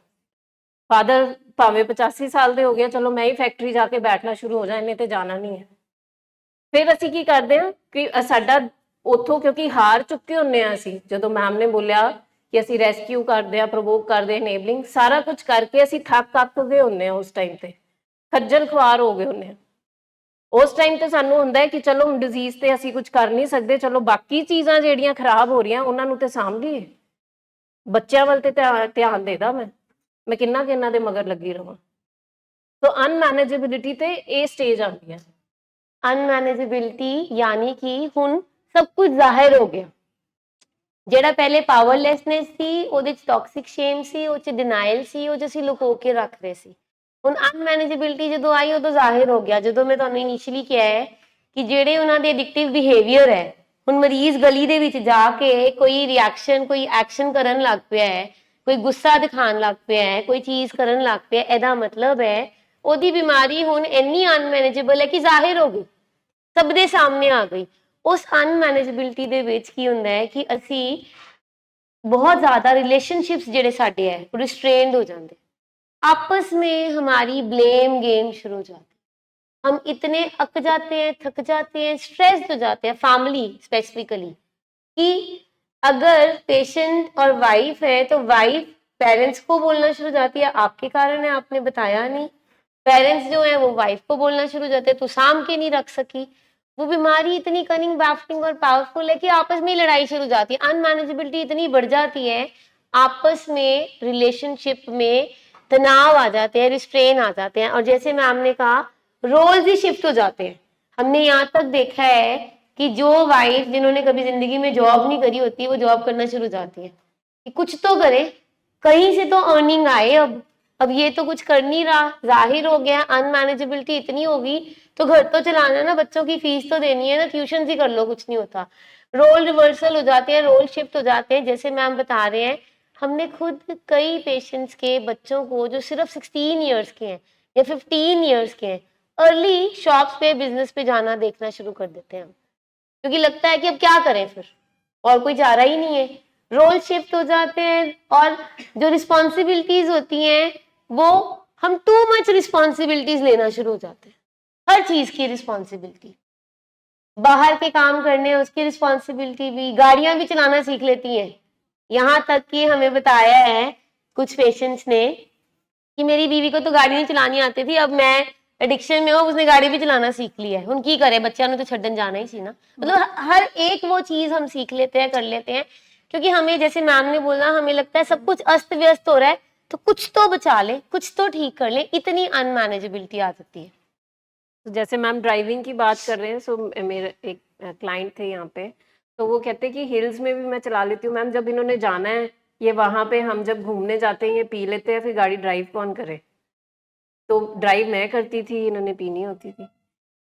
ਫਾਦਰ ਭਾਵੇਂ 85 ਸਾਲ ਦੇ ਹੋ ਗਏ, ਚਲੋ ਮੈਂ ਹੀ ਫੈਕਟਰੀ ਜਾ ਕੇ ਬੈਠਣਾ ਸ਼ੁਰੂ ਹੋ ਜਾ, ਇਹਨੇ ਤੇ ਜਾਣਾ ਨਹੀਂ ਹੈ। ਫਿਰ ਅਸੀਂ ਕੀ ਕਰਦੇ ਹਾਂ ਕਿ ਸਾਡਾ ਉੱਥੋਂ, ਕਿਉਂਕਿ ਹਾਰ ਚੁੱਕੇ ਹੁੰਦੇ ਹਾਂ ਅਸੀਂ, ਜਦੋਂ ਮੈਮ ਨੇ ਬੋਲਿਆ ਕਿ ਅਸੀਂ ਰੈਸਕਿਊ ਕਰਦੇ ਆ, ਪ੍ਰਵੋਕ ਕਰਦੇ, ਇਨੇਬਲਿੰਗ ਸਾਰਾ ਕੁਝ ਕਰਕੇ ਅਸੀਂ ਥੱਕ ਗਏ ਹੁੰਦੇ ਆ, ਉਸ ਟਾਈਮ ਤੇ ਖੱਜਲ ਖੁਆਰ ਹੋ ਗਏ ਹੁੰਦੇ ਆ। ਉਸ ਟਾਈਮ ਤੇ ਸਾਨੂੰ ਹੁੰਦਾ ਹੈ ਕਿ ਚਲੋ ਹੁਣ ਡਿਜ਼ੀਜ਼ ਤੇ ਅਸੀਂ ਕੁਝ ਕਰ ਨਹੀਂ ਸਕਦੇ, ਚਲੋ ਬਾਕੀ ਚੀਜ਼ਾਂ ਜਿਹੜੀਆਂ ਖਰਾਬ ਹੋ ਰਹੀਆਂ ਉਹਨਾਂ ਨੂੰ ਤੇ ਸਾਂਭ ਲਈਏ। ਬੱਚਿਆਂ ਵੱਲ ਤੇ ਧਿਆਨ ਦੇਦਾ ਮੈਂ ਕਿੰਨਾ ਕਿੰਨਾ ਦੇ ਮਗਰ ਲੱਗੀ ਰਵਾਂ। तो अनमैनेजेबिलिटी ਤੇ ਇਹ ਸਟੇਜ ਆਉਂਦੀ ਹੈ। ਅਨਮੈਨੇਜੇਬਿਲਟੀ ਯਾਨੀ ਕਿ ਹੁਣ ਸਭ ਕੁਝ ਜ਼ਾਹਿਰ ਹੋ ਗਿਆ। ਜਿਹੜਾ ਪਹਿਲੇ ਪਾਵਰਲੈਸਨੈਸ ਸੀ, ਉਹਦੇ ਚ ਟੌਕਸਿਕ ਸ਼ੇਮ ਸੀ, ਉਹ ਚ ਡਿਨਾਈਲ ਸੀ, ਉਹ ਚ ਅਸੀਂ ਲੁਕੋ ਕੇ ਰੱਖ ਰਹੇ ਸੀ। ਹੁਣ ਅਨਮੈਨੇਜੇਬਿਲਟੀ ਜਦੋਂ ਆਈ ਉਦੋਂ ਜ਼ਾਹਿਰ ਹੋ ਗਿਆ। ਜਦੋਂ ਮੈਂ ਤੁਹਾਨੂੰ ਇਨੀਸ਼ੀਅਲੀ ਕਿਹਾ ਹੈ ਕਿ ਜਿਹੜੇ ਉਹਨਾਂ ਦੇ ਐਡਿਕਟਿਵ ਬਿਹੇਵੀਅਰ ਹੈ, ਹੁਣ ਮਰੀਜ਼ ਗਲੀ ਦੇ ਵਿੱਚ ਜਾ ਕੇ ਕੋਈ ਰਿਐਕਸ਼ਨ, ਕੋਈ ਐਕਸ਼ਨ ਕਰਨ ਲੱਗ ਪਿਆ ਹੈ, ਕੋਈ ਗੁੱਸਾ ਦਿਖਾਉਣ ਲੱਗ ਪਿਆ ਹੈ, ਕੋਈ ਚੀਜ਼ ਕਰਨ ਲੱਗ ਪਿਆ, ਇਹਦਾ ਮਤਲਬ ਹੈ ਉਹਦੀ ਬਿਮਾਰੀ ਹੁਣ ਇੰਨੀ ਅਨਮੈਨੇਜੇਬਲ ਹੈ ਕਿ ਜ਼ਾਹਿਰ ਹੋ ਗਈ, ਸਭ ਦੇ ਸਾਹਮਣੇ ਆ ਗਈ। ਉਸ ਅਨਮੈਨੇਜੇਬਿਲਟੀ ਦੇ ਵਿੱਚ ਕੀ ਹੁੰਦਾ ਹੈ ਕਿ ਅਸੀਂ बहुत ज्यादा रिलेशनशिप्स जेडे साडे है रिस्ट्रेन्ड हो जाते, आपस में हमारी ब्लेम गेम शुरू हो जाती, हम इतने अक जाते हैं, थक जाते हैं, स्ट्रेस्ड हो जाते हैं, फैमिली स्पेसिफिकली, कि अगर पेशेंट और वाइफ है तो वाइफ पेरेंट्स को बोलना शुरू हो जाती है, आपके कारण है, आपने बताया नहीं। पेरेंट्स जो है वो वाइफ को बोलना शुरू हो जाते हैं, तू साम के नहीं रख सकी। वो बीमारी इतनी कनिंग, बैफ्टिंग और पावरफुल है कि आपस में लड़ाई शुरू हो जाती है। अनमैनेजेबिलिटी इतनी बढ़ जाती है, आपस में रिलेशनशिप में तनाव आ जाते हैं, रिस्ट्रेन आ जाते हैं, और जैसे मैम ने कहा रोल्स ही शिफ्ट हो जाते हैं। हमने यहाँ तक देखा है कि जो वाइफ जिन्होंने कभी जिंदगी में जॉब नहीं करी होती वो जॉब करना शुरू हो जाती है कि कुछ तो करे, कहीं से तो अर्निंग आए। अब ये तो कुछ कर नहीं रहा, जाहिर हो गया, अनमैनेजेबिलिटी इतनी होगी तो घर तो चलाना ना, बच्चों की फीस तो देनी है ना, ट्यूशन ही कर लो, कुछ नहीं होता। रोल रिवर्सल हो जाते हैं, रोल शिफ्ट हो जाते हैं। जैसे मैम बता रहे हैं, हमने खुद कई पेशेंट्स के बच्चों को जो सिर्फ 16 ईयर्स के हैं या 15 ईयर्स के हैं, अर्ली शॉप्स पे, बिजनेस पे जाना देखना शुरू कर देते हैं हम, क्योंकि लगता है कि अब क्या करें, फिर और कोई चारा ही नहीं है। रोल शिफ्ट हो जाते हैं और जो रिस्पॉन्सिबिलिटीज होती हैं वो हम टू मच रिस्पॉन्सिबिलिटीज लेना शुरू हो जाते हैं, हर चीज की रिस्पॉन्सिबिलिटी, बाहर के काम करने उसकी रिस्पॉन्सिबिलिटी भी, गाड़ियां भी चलाना सीख लेती हैं। यहाँ तक कि हमें बताया है कुछ पेशेंट्स ने कि मेरी बीवी को तो गाड़ी नहीं चलानी आती थी, अब मैं एडिक्शन में हूँ, उसने गाड़ी भी चलाना सीख लिया है। उनकी करे, बच्चा ने तो छड्डन जाना ही सी ना। मतलब हर एक वो चीज हम सीख लेते हैं, कर लेते हैं, क्योंकि हमें, जैसे मैम ने बोला, हमें लगता है सब कुछ अस्त व्यस्त हो रहा है तो कुछ तो बचा ले, कुछ तो ठीक कर ले, इतनी अनमैनेजेबिलिटी आ जाती है। तो जैसे मैम ड्राइविंग की बात कर रहे हैं, सो मेरे एक क्लाइंट थे यहाँ पे, तो वो कहते हैं कि हिल्स में भी मैं चला लेती हूँ मैम, जब इन्होंने जाना है, ये वहाँ पे हम जब घूमने जाते हैं ये पी लेते हैं, फिर गाड़ी ड्राइव कौन करे, तो ड्राइव मैं करती थी, इन्होंने पीनी होती थी।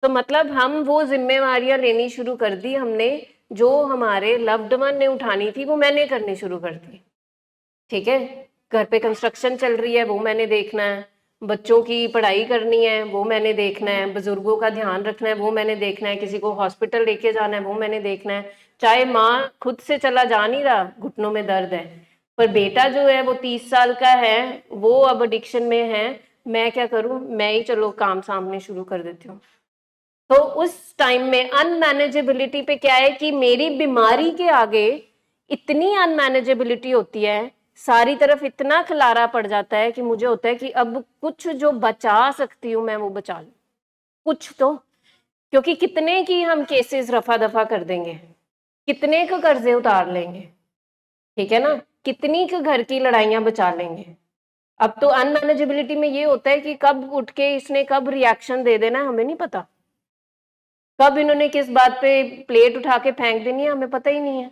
तो मतलब हम वो जिम्मेवारियां लेनी शुरू कर दी हमने, जो हमारे लव्ड वन ने उठानी थी वो मैंने करनी शुरू कर दी। ठीक है, घर पे कंस्ट्रक्शन चल रही है वो मैंने देखना है, बच्चों की पढ़ाई करनी है वो मैंने देखना है, बुजुर्गों का ध्यान रखना है वो मैंने देखना है, किसी को हॉस्पिटल लेके जाना है वो मैंने देखना है। चाहे माँ खुद से चला जा नहीं रहा, घुटनों में दर्द है, पर बेटा जो है वो 30 साल का है, वो अब एडिक्शन में है, मैं क्या करूं, मैं ही चलो काम सामने शुरू कर देती हूँ। तो उस टाइम में अनमैनेजेबिलिटी पे क्या है कि मेरी बीमारी के आगे इतनी अनमैनेजेबिलिटी होती है, सारी तरफ इतना खलारा पड़ जाता है कि मुझे होता है कि अब कुछ जो बचा सकती हूँ मैं वो बचा लूं, कुछ तो, क्योंकि कितने की हम केसेस रफा दफा कर देंगे, कितने को कर्जे उतार लेंगे, ठीक है ना, कितनी के घर की लड़ाइयां बचा लेंगे। अब तो अनमैनेजेबिलिटी में ये होता है कि कब उठ के इसने कब रिएक्शन दे देना हमें नहीं पता, कब इन्होंने किस बात पे प्लेट उठा के फेंक देनी है हमें पता ही नहीं है,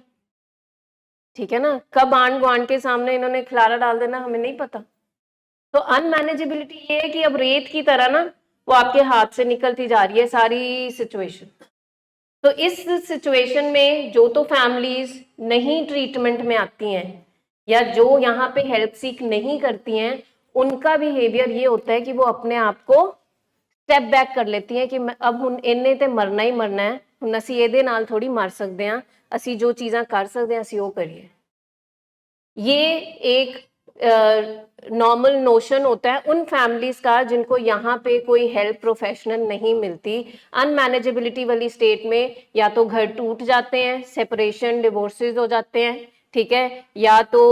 ठीक है ना, कब आंड गुआंढ के सामने इन्होंने खिलारा डाल देना हमें नहीं पता। तो अनमैनेजेबिलिटी ये है कि अब रेत की तरह ना वो आपके हाथ से निकलती जा रही है सारी सिचुएशन। तो इस सिचुएशन में जो तो फैमिलीज नहीं ट्रीटमेंट में आती हैं या जो यहाँ पे हेल्प सीख नहीं करती हैं, उनका बिहेवियर ये होता है कि वो अपने आप को ਸਟੈਪ ਬੈਕ ਕਰ ਲੈਤੀ ਹੈ ਕਿ ਅਬ ਹੁਣ ਇਹਨੇ ਤੇ ਮਰਨਾ ਹੀ ਮਰਨਾ ਹੈ, ਹੁਣ ਅਸੀਂ ਇਹਦੇ ਨਾਲ ਥੋੜੀ ਮਰ ਸਕਦੇ ਹਾਂ, ਅਸੀਂ ਜੋ ਚੀਜ਼ਾਂ ਕਰ ਸਕਦੇ ਹਾਂ ਅਸੀਂ ਉਹ ਕਰੀਏ। ये एक नॉर्मल नोशन होता है उन फैमिलीज का जिनको यहाँ पे कोई हेल्प प्रोफेशनल नहीं मिलती। अनमैनेजेबिलिटी वाली स्टेट में या तो घर टूट जाते हैं, सेपरेशन डिवोर्सेस हो जाते हैं, ठीक है, या तो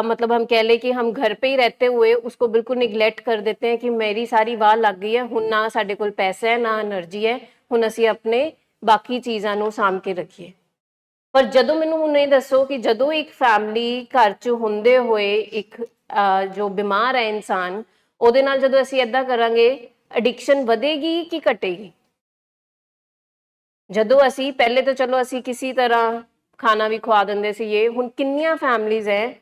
मतलब हम कह लें कि हम घर पे ही रहते हुए उसको बिल्कुल निगलेक्ट कर देते हैं कि मेरी सारी वाह लग गई है, हुण ना साडे कोल पैसा है ना एनर्जी है, हुण असीं अपने बाकी चीज़ां नूं साਂਭ के रखिए। पर ਜਦੋਂ ਮੈਨੂੰ ਹੁਣ ਇਹ ਦੱਸੋ ਕਿ ਜਦੋਂ ਇੱਕ ਫੈਮਿਲੀ ਘਰ 'ਚ ਹੁੰਦੇ ਹੋਏ ਇੱਕ ਜੋ ਬਿਮਾਰ ਹੈ ਇਨਸਾਨ, ਉਹਦੇ ਨਾਲ ਜਦੋਂ ਅਸੀਂ ਏਦਾਂ ਕਰਾਂਗੇ ਐਡਿਕਸ਼ਨ ਵਧੇਗੀ ਕਿ ਘਟੇਗੀ? ਜਦੋਂ ਅਸੀਂ ਪਹਿਲੇ ਤਾਂ ਚਲੋ ਅਸੀਂ ਕਿਸੇ ਤਰ੍ਹਾਂ ਖਾਣਾ ਵੀ ਖਵਾ ਦਿੰਦੇ ਸੀ, ਇਹ ਹੁਣ ਕਿੰਨੀਆਂ ਫੈਮਲੀਜ਼ ਹੈ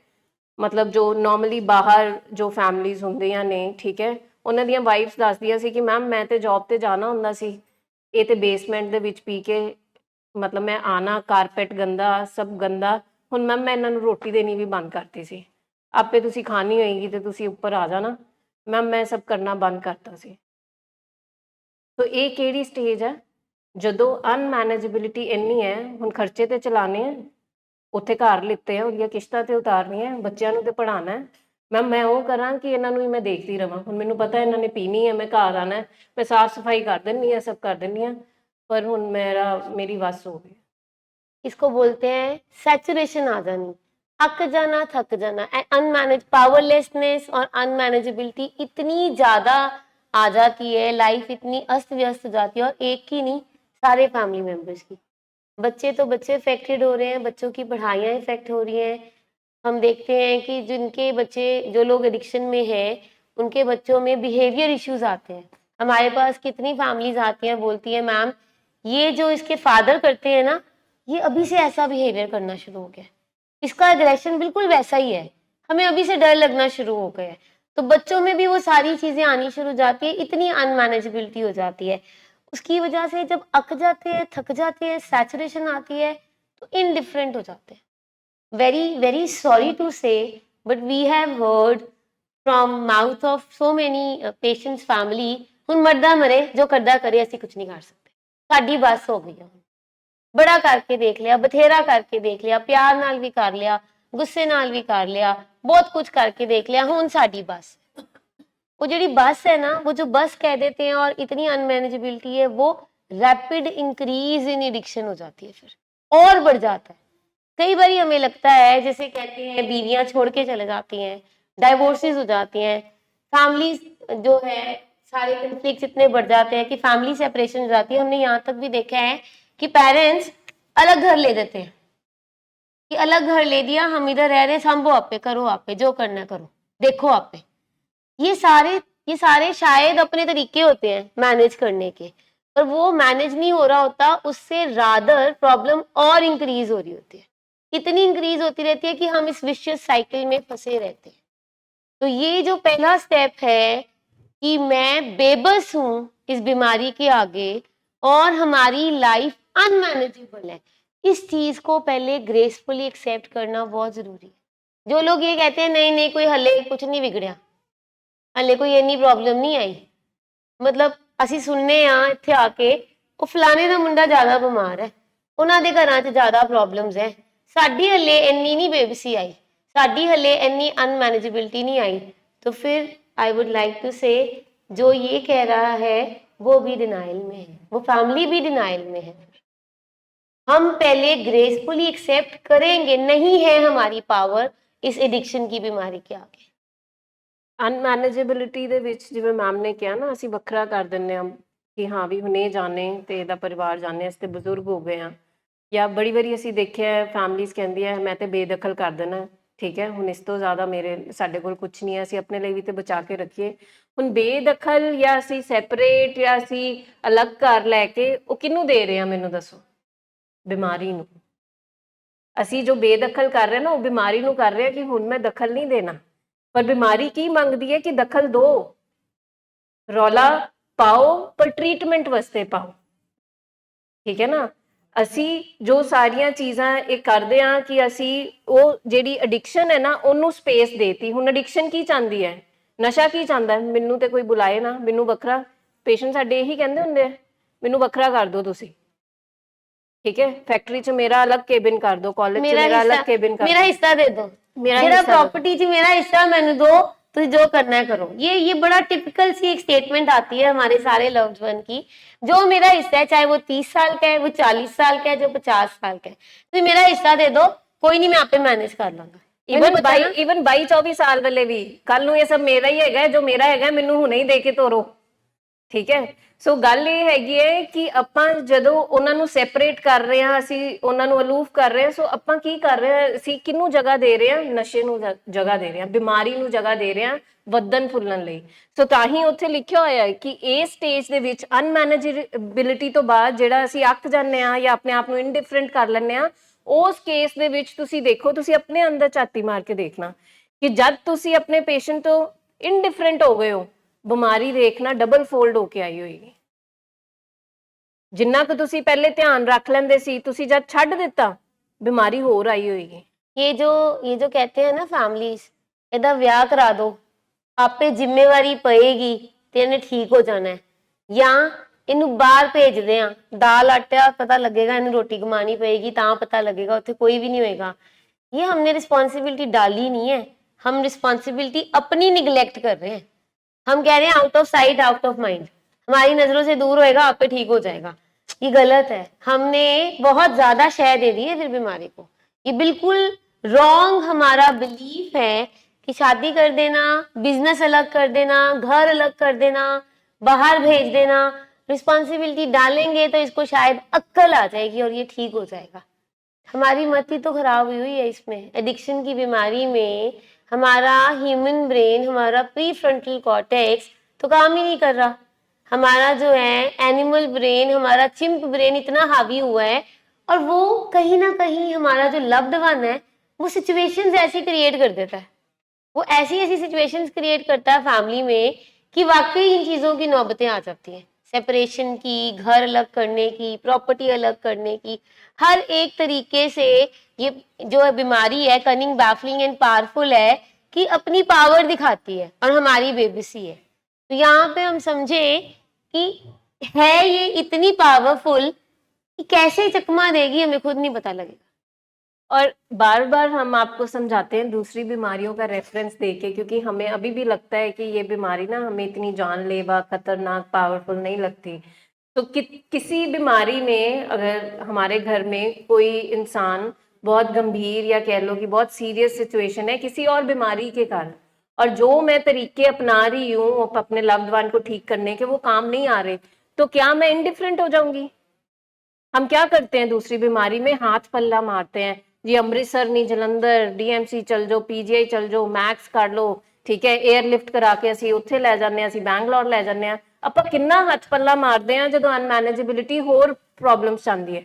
ਮਤਲਬ ਜੋ ਨਾਰਮਲੀ ਬਾਹਰ ਜੋ ਫੈਮਲੀਜ਼ ਹੁੰਦੀਆਂ ਨੇ, ਠੀਕ ਹੈ, ਉਹਨਾਂ ਦੀਆਂ ਵਾਈਫਸ ਦੱਸਦੀਆਂ ਸੀ ਕਿ ਮੈਮ ਮੈਂ ਤੇ ਜੌਬ ਤੇ ਜਾਣਾ ਹੁੰਦਾ ਸੀ, ਇਹ ਤੇ ਬੇਸਮੈਂਟ ਦੇ ਵਿੱਚ ਪੀ ਕੇ मतलब मैं आना, कारपेट गंदा, सब गंदा, हुण मैम मैं इन्हां नूं रोटी देनी भी बंद करती सी, आपे तुसीं खानी होएगी ते तुसीं उपर आ जाना, मैम मैं सब करना बंद करता सी। तो ये किहड़ी स्टेज है जदों अनमैनेजेबिलिटी इन्नी है, हुण खर्चे ते चलाने हैं, उत्थे घर लिते हैं, उहदियां किश्तां ते उतारनियां, बच्चिआं नूं ते पढ़ाना है, मैम मैं वो करां कि इन्हां नूं ही मैं देखती रहां, हुण मैनूं पता इन्हां ने पीनी है, मैं घर आना है, मैं साफ सफाई कर दिंदी हां, सब कर दिंदी हां, पर हुण मेरी वस हो गई। इसको बोलते हैं सैचुरेशन आ जानी, अक जाना, थक जाना। अनमैनेज पावरलेसनेस और अनमैनेजेबिलिटी इतनी ज़्यादा आ जाती है, लाइफ इतनी अस्त व्यस्त हो जाती है, और एक की नहीं, सारे फैमिली मेम्बर्स की। बच्चे तो बच्चे इफेक्टेड हो रहे हैं, बच्चों की पढ़ाइयाँ इफेक्ट हो रही हैं। हम देखते हैं कि जिनके बच्चे, जो लोग एडिक्शन में हैं, उनके बच्चों में बिहेवियर इश्यूज आते हैं। हमारे पास कितनी फैमिलीज आती हैं, बोलती है मैम ये जो इसके फादर करते हैं ना, ये अभी से ऐसा बिहेवियर करना शुरू हो गया, इसका एग्रेशन बिल्कुल वैसा ही है, हमें अभी से डर लगना शुरू हो गया है। तो बच्चों में भी वो सारी चीजें आनी शुरू हो जाती है, इतनी अनमैनेजेबिलिटी हो जाती है। उसकी वजह से जब अक जाते हैं, थक जाते हैं, सैचुरेशन आती है, तो इनडिफरेंट हो जाते हैं। Very very sorry to say, but we have heard from mouth of so many patients family, हुण मरदा मरे, जो करदा करे, असीं कुछ नहीं कर सकते, साडी बस हो गई है, बड़ा करके देख लिया, बथेरा करके देख लिया, प्यार नाल भी कर लिया, गुस्से नाल भी कर लिया, बहुत कुछ करके देख लिया, हुण साडी बस। वो जिहड़ी बस है ना, वो जो बस कह देते हैं, और इतनी अनमैनेजेबिलिटी है, वो रैपिड इंक्रीज इन एडिक्शन हो जाती है, फिर और बढ़ जाता है। कई बार हमें लगता है, जैसे कहते हैं बीवियां छोड़ के चले जाती हैं, डाइवोर्सेस हो जाती हैं, फैमिलीज जो है सारे कन्फ्लिक्ट इतने बढ़ जाते हैं कि फैमिली सेपरेशन हो जाती है। हमने यहाँ तक भी देखा है कि पेरेंट्स अलग घर ले देते हैं, कि अलग घर ले दिया, हम इधर रह रहे हैं, संभो आपे, करो आपे, जो करना करो, देखो आपे। ये सारे शायद अपने तरीके होते हैं मैनेज करने के, पर वो मैनेज नहीं हो रहा होता, उससे रादर प्रॉब्लम और इंक्रीज हो रही होती है, इतनी इंक्रीज होती रहती है कि हम इस विशियस साइकिल में फंसे रहते हैं। तो ये जो पहला स्टेप है कि मैं बेबस हूं इस बीमारी के आगे, और हमारी लाइफ अनमैनेजेबल है, इस चीज को पहले ग्रेसफुली एक्सेप्ट करना बहुत जरूरी है। जो लोग ये कहते हैं नहीं नहीं कोई हले कुछ नहीं बिगड़िया, हले कोई इन्नी प्रॉब्लम नहीं आई, मतलब ਅਸੀਂ ਸੁਣਨੇ ਆ ਇੱਥੇ ਆ ਕੇ ਉਹ ਫਲਾਣੇ ਦਾ ਮੁੰਡਾ ਜ਼ਿਆਦਾ ਬਿਮਾਰ ਹੈ, ਉਹਨਾਂ ਦੇ ਘਰਾਂ 'ਚ ਜ਼ਿਆਦਾ ਪ੍ਰੋਬਲਮਸ ਹੈ, ਸਾਡੀ ਹਲੇ ਇੰਨੀ ਨਹੀਂ ਬੇਬਸੀ ਆਈ, साड़ी हले इतनी अनमैनेजेबिलिटी नहीं आई। तो फिर आई वुड लाइक टू से जो ये कह रहा है वो भी डिनाइल में है, वो फैमिली भी डिनाइल में है। हम पहले ग्रेसफुली एक्सेप्ट करेंगे, नहीं है हमारी पावर इस एडिक्शन की बीमारी के आगे। ਅਨਮੈਨੇਜੇਬਿਲਿਟੀ ਦੇ ਵਿੱਚ ਜਿਵੇਂ ਮੈਮ ਨੇ ਕਿਹਾ ਨਾ, ਅਸੀਂ ਵੱਖਰਾ ਕਰ ਦਿੰਦੇ ਹਾਂ ਕਿ ਹਾਂ ਵੀ ਹੁਣ ਇਹ ਜਾਣੇ ਤੇ ਇਹਦਾ ਪਰਿਵਾਰ ਜਾਣੇ, ਅਸੀਂ ਤੇ ਬਜ਼ੁਰਗ ਹੋ ਗਏ ਹਾਂ, ਜਾਂ ਬੜੀ ਵਾਰੀ ਅਸੀਂ ਦੇਖਿਆ ਫੈਮਲੀਜ਼ ਕਹਿੰਦੀਆਂ ਮੈਂ ਤੇ ਬੇਦਖਲ ਕਰ ਦੇਣਾ, ਠੀਕ ਹੈ, ਹੁਣ ਇਸ ਤੋਂ ਜ਼ਿਆਦਾ ਸਾਡੇ ਕੋਲ ਕੁਝ ਨਹੀਂ ਹੈ, ਅਸੀਂ ਆਪਣੇ ਲਈ ਵੀ ਤੇ ਬਚਾ ਕੇ ਰੱਖੀਏ। ਹੁਣ ਬੇਦਖਲ ਜਾਂ ਅਸੀਂ ਸੈਪਰੇਟ ਜਾਂ ਅਸੀਂ ਅਲੱਗ ਘਰ ਲੈ ਕੇ ਉਹ ਕਿਹਨੂੰ ਦੇ ਰਹੇ ਹਾਂ, ਮੈਨੂੰ ਦੱਸੋ? ਬਿਮਾਰੀ ਨੂੰ। ਅਸੀਂ ਜੋ ਬੇਦਖਲ ਕਰ ਰਹੇ ਨਾ ਉਹ ਬਿਮਾਰੀ ਨੂੰ ਕਰ ਰਹੇ ਹਾਂ ਕਿ ਹੁਣ ਮੈਂ ਦਖਲ ਨਹੀਂ ਦੇਣਾ, पर बीमारी की मंगती है कि दखल दो, रौला पाओ पर ट्रीटमेंट वास्ते पाओ, ठीक है ना। असी जो सारिया चीज़ां ये करते हैं कि असी वो जिहड़ी एडिक्शन है ना उन्होंने स्पेस देती। हुण एडिक्शन की चाहती है ਨਸ਼ਾ ਕੀ ਚਾਹੁੰਦਾ ਹੈ? ਮੈਨੂੰ ਤੇ ਕੋਈ ਬੁਲਾਏ ਨਾ, ਮੈਨੂੰ ਵੱਖਰਾ। ਪੇਸ਼ੈਂਟ ਸਾਡੇ ਇਹੀ ਕਹਿੰਦੇ ਹੁੰਦੇ ਆ, ਮੈਨੂੰ ਵੱਖਰਾ ਕਰ ਦਿਓ ਤੁਸੀਂ, ਠੀਕ ਹੈ। ਫੈਕਟਰੀ 'ਚ ਮੇਰਾ ਅਲੱਗ ਕੇਬਿਨ ਕਰ ਦਿਓ, ਕਾਲਜ 'ਚ ਮੇਰਾ ਮੇਰਾ ਅਲੱਗ ਹਿੱਸਾ ਕੇਬਿਨ ਕਰ ਮੇਰਾ ਦਿਓ, ਹਿੱਸਾ ਦੇ दो, मेरा मेरा हिस्सा दो। प्रॉपर्टी च मेरा हिस्सा मैंने दो, तो जो करना है करो। ये बड़ा टिपिकल सी एक स्टेटमेंट आती है हमारे सारे लव्ड वन की, जो मेरा हिस्सा है, चाहे वो 30 साल का है, वो 40 साल का है, जो 50 साल का है, तो मेरा हिस्सा दे दो, कोई नहीं, मैं आप पे मैनेज कर लूंगा। ਈਵਨ 22-24 ਸਾਲ ਵਾਲੇ ਵੀ ਕੱਲ ਨੂੰ ਇਹ ਸਭ ਮੇਰਾ ਹੀ ਹੈਗਾ, ਜੋ ਮੇਰਾ ਹੈਗਾ ਮੈਨੂੰ ਹੁਣੇ ਹੀ ਦੇ ਕੇ ਤੋਰੋ, ਠੀਕ ਹੈ। ਸੋ ਗੱਲ ਇਹ ਹੈਗੀ ਹੈ ਕਿ ਆਪਾਂ ਜਦੋਂ ਉਹਨਾਂ ਨੂੰ ਸੈਪਰੇਟ ਕਰ ਰਹੇ ਹਾਂ, ਅਸੀਂ ਉਹਨਾਂ ਨੂੰ ਅਲੂਫ ਕਰ ਰਹੇ ਹਾਂ, ਸੋ ਆਪਾਂ ਕੀ ਕਰ ਰਹੇ ਹਾਂ, ਅਸੀਂ ਕਿਹਨੂੰ ਜਗ੍ਹਾ ਦੇ ਰਹੇ ਹਾਂ? ਨਸ਼ੇ ਨੂੰ ਜਗ੍ਹਾ ਦੇ ਰਹੇ ਹਾਂ, ਬਿਮਾਰੀ ਨੂੰ ਜਗ੍ਹਾ ਦੇ ਰਹੇ ਹਾਂ ਵੱਧਣ ਫੁੱਲਣ ਲਈ। ਸੋ ਤਾਂ ਹੀ ਉੱਥੇ ਲਿਖਿਆ ਹੋਇਆ ਹੈ ਕਿ ਇਹ ਸਟੇਜ ਦੇ ਵਿੱਚ ਅਨਮੈਨੇਜੇਬਿਲਿਟੀ ਤੋਂ ਬਾਅਦ ਜਿਹੜਾ ਅਸੀਂ ਅੱਕ ਜਾਂਦੇ ਹਾਂ ਜਾਂ ਆਪਣੇ ਆਪ ਨੂੰ ਇਨਡਿਫਰੈਂਟ ਕਰ ਲੈਂਦੇ ਹਾਂ, ਉਸ ਕੇਸ ਦੇ ਵਿੱਚ ਤੁਸੀਂ ਦੇਖੋ, ਤੁਸੀਂ ਆਪਣੇ ਅੰਦਰ ਝਾਤੀ ਮਾਰ ਕੇ ਦੇਖਣਾ ਕਿ ਜਦ ਤੁਸੀਂ ਆਪਣੇ ਪੇਸ਼ੈਂਟ ਤੋਂ ਇਨਡਿਫਰੈਂਟ ਹੋ ਗਏ ਹੋ, ਬਿਮਾਰੀ ਦੇਖਣਾ ਡਬਲ ਫੋਲਡ ਹੋ ਕੇ ਆਈ ਹੋਏਗੀ। ਜਿੰਨਾ ਕੁ ਤੁਸੀਂ ਪਹਿਲੇ ਧਿਆਨ ਰੱਖ ਲੈਂਦੇ ਸੀ, ਤੁਸੀਂ ਜਦ ਛੱਡ ਦਿੱਤਾ, ਬਿਮਾਰੀ ਹੋਰ ਆਈ ਹੋਏਗੀ। ये जो कहते हैं ना फैमिलीज, ਇਹਦਾ ਵਿਆਹ ਕਰਾ ਦੋ, ਆਪੇ ਜ਼ਿੰਮੇਵਾਰੀ ਪਏਗੀ ਤੇ ਇਹਨੇ ਠੀਕ ਹੋ ਜਾਣਾ ਹੈ, ਜਾਂ ਇਹਨੂੰ ਬਾਹਰ ਭੇਜਦੇ ਆ, ਦਾਲ ਆਟਾ ਪਤਾ ਲੱਗੇਗਾ, ਇਹਨੂੰ ਰੋਟੀ ਕਮਾਣੀ ਪਏਗੀ ਤਾਂ ਪਤਾ ਲੱਗੇਗਾ, ਉੱਥੇ ਕੋਈ ਵੀ नहीं होएगा। ये हमने रिस्पॉन्सिबिलिटी डाली नहीं है, हम रिस्पॉन्सिबिलिटी अपनी निगलेक्ट कर रहे हैं। हम कह रहे हैं out of sight out of mind, हमारी नजरों से दूर होएगा, आप पे ठीक हो जाएगा। ये गलत है, हमने बहुत ज्यादा शय दे दी है फिर बीमारी को। ये बिल्कुल रॉन्ग हमारा बिलीफ है कि शादी कर देना, बिजनेस अलग कर देना, घर अलग कर देना, बाहर भेज देना, रिस्पॉन्सिबिलिटी डालेंगे तो इसको शायद अक्ल आ जाएगी और ये ठीक हो जाएगा। हमारी मति तो खराब हुई है इसमें। एडिक्शन की बीमारी में हमारा ह्यूमन ब्रेन, हमारा प्री फ्रंटल कॉर्टेक्स तो काम ही नहीं कर रहा। हमारा जो है एनिमल ब्रेन, हमारा चिंप ब्रेन इतना हावी हुआ है, और वो कहीं ना कहीं हमारा जो लव्ड वन है वो सिचुएशंस ऐसी क्रिएट कर देता है, वो ऐसी ऐसी सिचुएशंस क्रिएट करता है फैमिली में कि वाकई इन चीज़ों की नौबतें आ जाती हैं, सेपरेशन की, घर अलग करने की, प्रॉपर्टी अलग करने की, हर एक तरीके से। ये जो बीमारी है कनिंग, बैफलिंग एंड पावरफुल है कि अपनी पावर दिखाती है और हमारी बेबसी है। तो यहाँ पे हम समझे कि है ये इतनी पावरफुल कि कैसे चकमा देगी हमें खुद नहीं पता लगेगा। और बार बार हम आपको समझाते हैं दूसरी बीमारियों का रेफरेंस देके, क्योंकि हमें अभी भी लगता है कि ये बीमारी ना हमें इतनी जानलेवा, खतरनाक, पावरफुल नहीं लगती। तो किसी बीमारी में अगर हमारे घर में कोई इंसान बहुत गंभीर या कह लो कि बहुत सीरियस सिचुएशन है किसी और बीमारी के कारण, और जो मैं तरीके अपना रही हूँ अपने लव्ड वन को ठीक करने के, वो काम नहीं आ रहे, तो क्या मैं इनडिफरेंट हो जाऊंगी? हम क्या करते हैं दूसरी बीमारी में? हाथ पल्ला मारते हैं जी, अमृतसर नहीं जलंधर, डीएमसी चल जाओ, पीजीआई चल जाओ, मैक्स कर लो, ठीक है, एयरलिफ्ट करा के ਅਸੀਂ ਉੱਥੇ ਲੈ ਜਾਂਦੇ ਹਾਂ, ਅਸੀਂ ਬੈਂਗਲੌਰ ਲੈ ਜਾਂਦੇ ਹਾਂ। ਆਪਾਂ ਕਿੰਨਾ ਹੱਥ ਪੱਲਾ ਮਾਰਦੇ ਹਾਂ ਜਦੋਂ ਅਨਮੈਨੇਜੇਬਿਲਿਟੀ ਹੋਰ ਪ੍ਰੋਬਲਮਸ ਆਉਂਦੀ ਹੈ।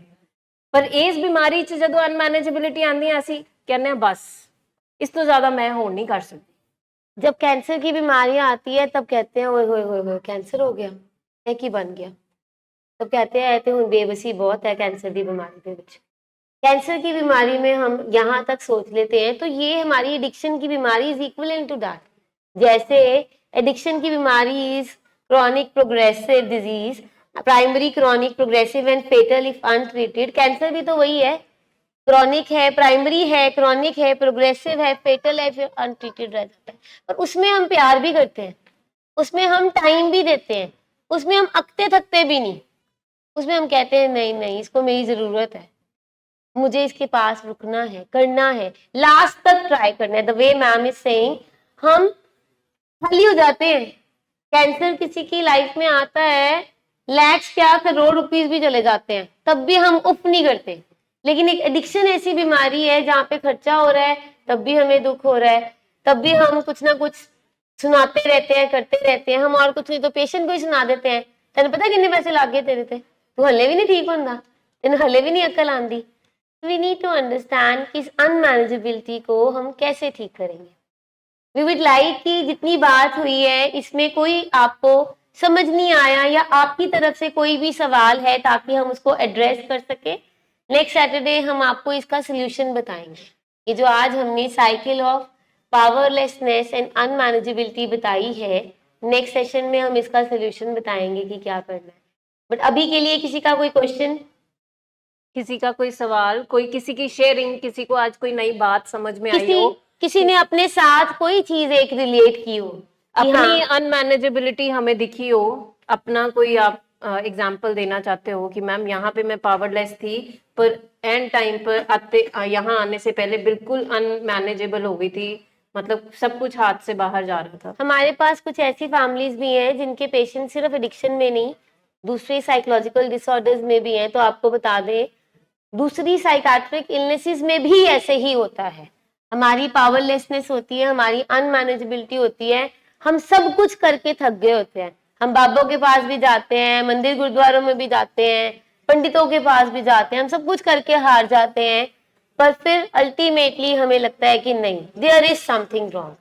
ਪਰ ਇਸ ਬਿਮਾਰੀ 'ਚ ਜਦੋਂ ਅਨਮੈਨੇਜੇਬਿਲਿਟੀ ਆਉਂਦੀ ਹੈ, ਅਸੀਂ ਕਹਿੰਦੇ ਹਾਂ बस इस तो ज्यादा मैं होड़ नहीं कर सकती। जब कैंसर की बीमारियां आती है तब कहते हैं ओए होए होए होए कैंसर हो गया, है कि बन गया। तब कहते हैं ते हुण बेबसी बहुत है कैंसर की बीमारी के विच। कैंसर की बीमारी में हम यहाँ तक सोच लेते हैं, तो ये हमारी एडिक्शन की बीमारी इज इक्विवेलेंट टू दैट। जैसे एडिक्शन की बीमारी is chronic progressive disease, primary chronic progressive and fatal if untreated. Cancer भी तो वही है, क्रॉनिक है, प्राइमरी है, क्रॉनिक है, प्रोग्रेसिव है, फेटल है, फिर अनट्रीटेड रह जाता है। पर उसमें हम प्यार भी करते हैं, उसमें हम टाइम भी देते हैं, उसमें हम अकते थकते भी नहीं। उसमें हम कहते हैं नहीं नहीं इसको मेरी जरूरत है, मुझे इसके पास रुकना है, करना है, लास्ट तक ट्राई करना है। The way ma'am is saying, हम खाली हो जाते हैं। कैंसर किसी की लाइफ में आता है, लैक्स क्या करोड़ रुपीस भी चले जाते हैं, तब भी हम उफ नहीं करते। लेकिन एक एडिक्शन ऐसी बीमारी है जहाँ पे खर्चा हो रहा है तब भी हमें दुख हो रहा है, तब भी हम कुछ ना कुछ सुनाते रहते हैं, करते रहते हैं हम, और कुछ नहीं तो पेशेंट को ही सुना देते हैं, तेन पता कितने पैसे लग गए तेरे ते, तू हले भी नहीं ठीक होंदा, तेन हले भी नहीं अकल आंदी। वी नीड टू अंडरस्टैंड कि इस अनमैनेजेबिलिटी को हम कैसे ठीक करेंगे। वी वुड लाइक कि जितनी बात हुई है इसमें कोई आपको समझ नहीं आया या आपकी तरफ से कोई भी सवाल है ताकि हम उसको एड्रेस कर सके। नेक्स्ट सैटरडे हम आपको इसका सोल्यूशन बताएंगे। ये जो आज हमने साइकिल ऑफ पावरलेसनेस एंड अनमैनेजेबिलिटी बताई है। नेक्स्ट सेशन में हम इसका सोल्यूशन बताएंगे कि क्या करना है। बट अभी के लिए किसी का कोई क्वेश्चन? किसी का कोई सवाल, कोई किसी की शेयरिंग, किसी को आज कोई नई बात समझ में आई हो, किसी ने अपने साथ कोई चीज एक रिलेट की हो कि अपनी हाँ अनमैनेजेबिलिटी हमें दिखी हो, अपना कोई आप एग्जाम्पल देना चाहते हो कि मैम यहाँ पे मैं पावरलेस थी पर एंड टाइम पर यहाँ आने से पहले बिल्कुल अनमैनेजेबल हो गई थी, मतलब सब कुछ हाथ से बाहर जा रहा था। हमारे पास कुछ ऐसी फैमिलीज भी हैं जिनके पेशेंट सिर्फ एडिक्शन में नहीं, दूसरे साइकोलॉजिकल डिसऑर्डर्स में भी हैं। तो आपको बता दें, दूसरी साइकाट्रिक इलनेसेस में भी ऐसे ही होता है। हमारी पावरलेसनेस होती है, हमारी अनमैनेजेबिलिटी होती है, हम सब कुछ करके थक गए होते हैं। हम बाबों के पास भी जाते हैं, मंदिर गुरुद्वारों में भी जाते हैं, पंडितों के पास भी जाते हैं, हम सब कुछ करके हार जाते हैं, पर फिर अल्टीमेटली हमें लगता है कि नहीं, देयर इज समथिंग रॉन्ग।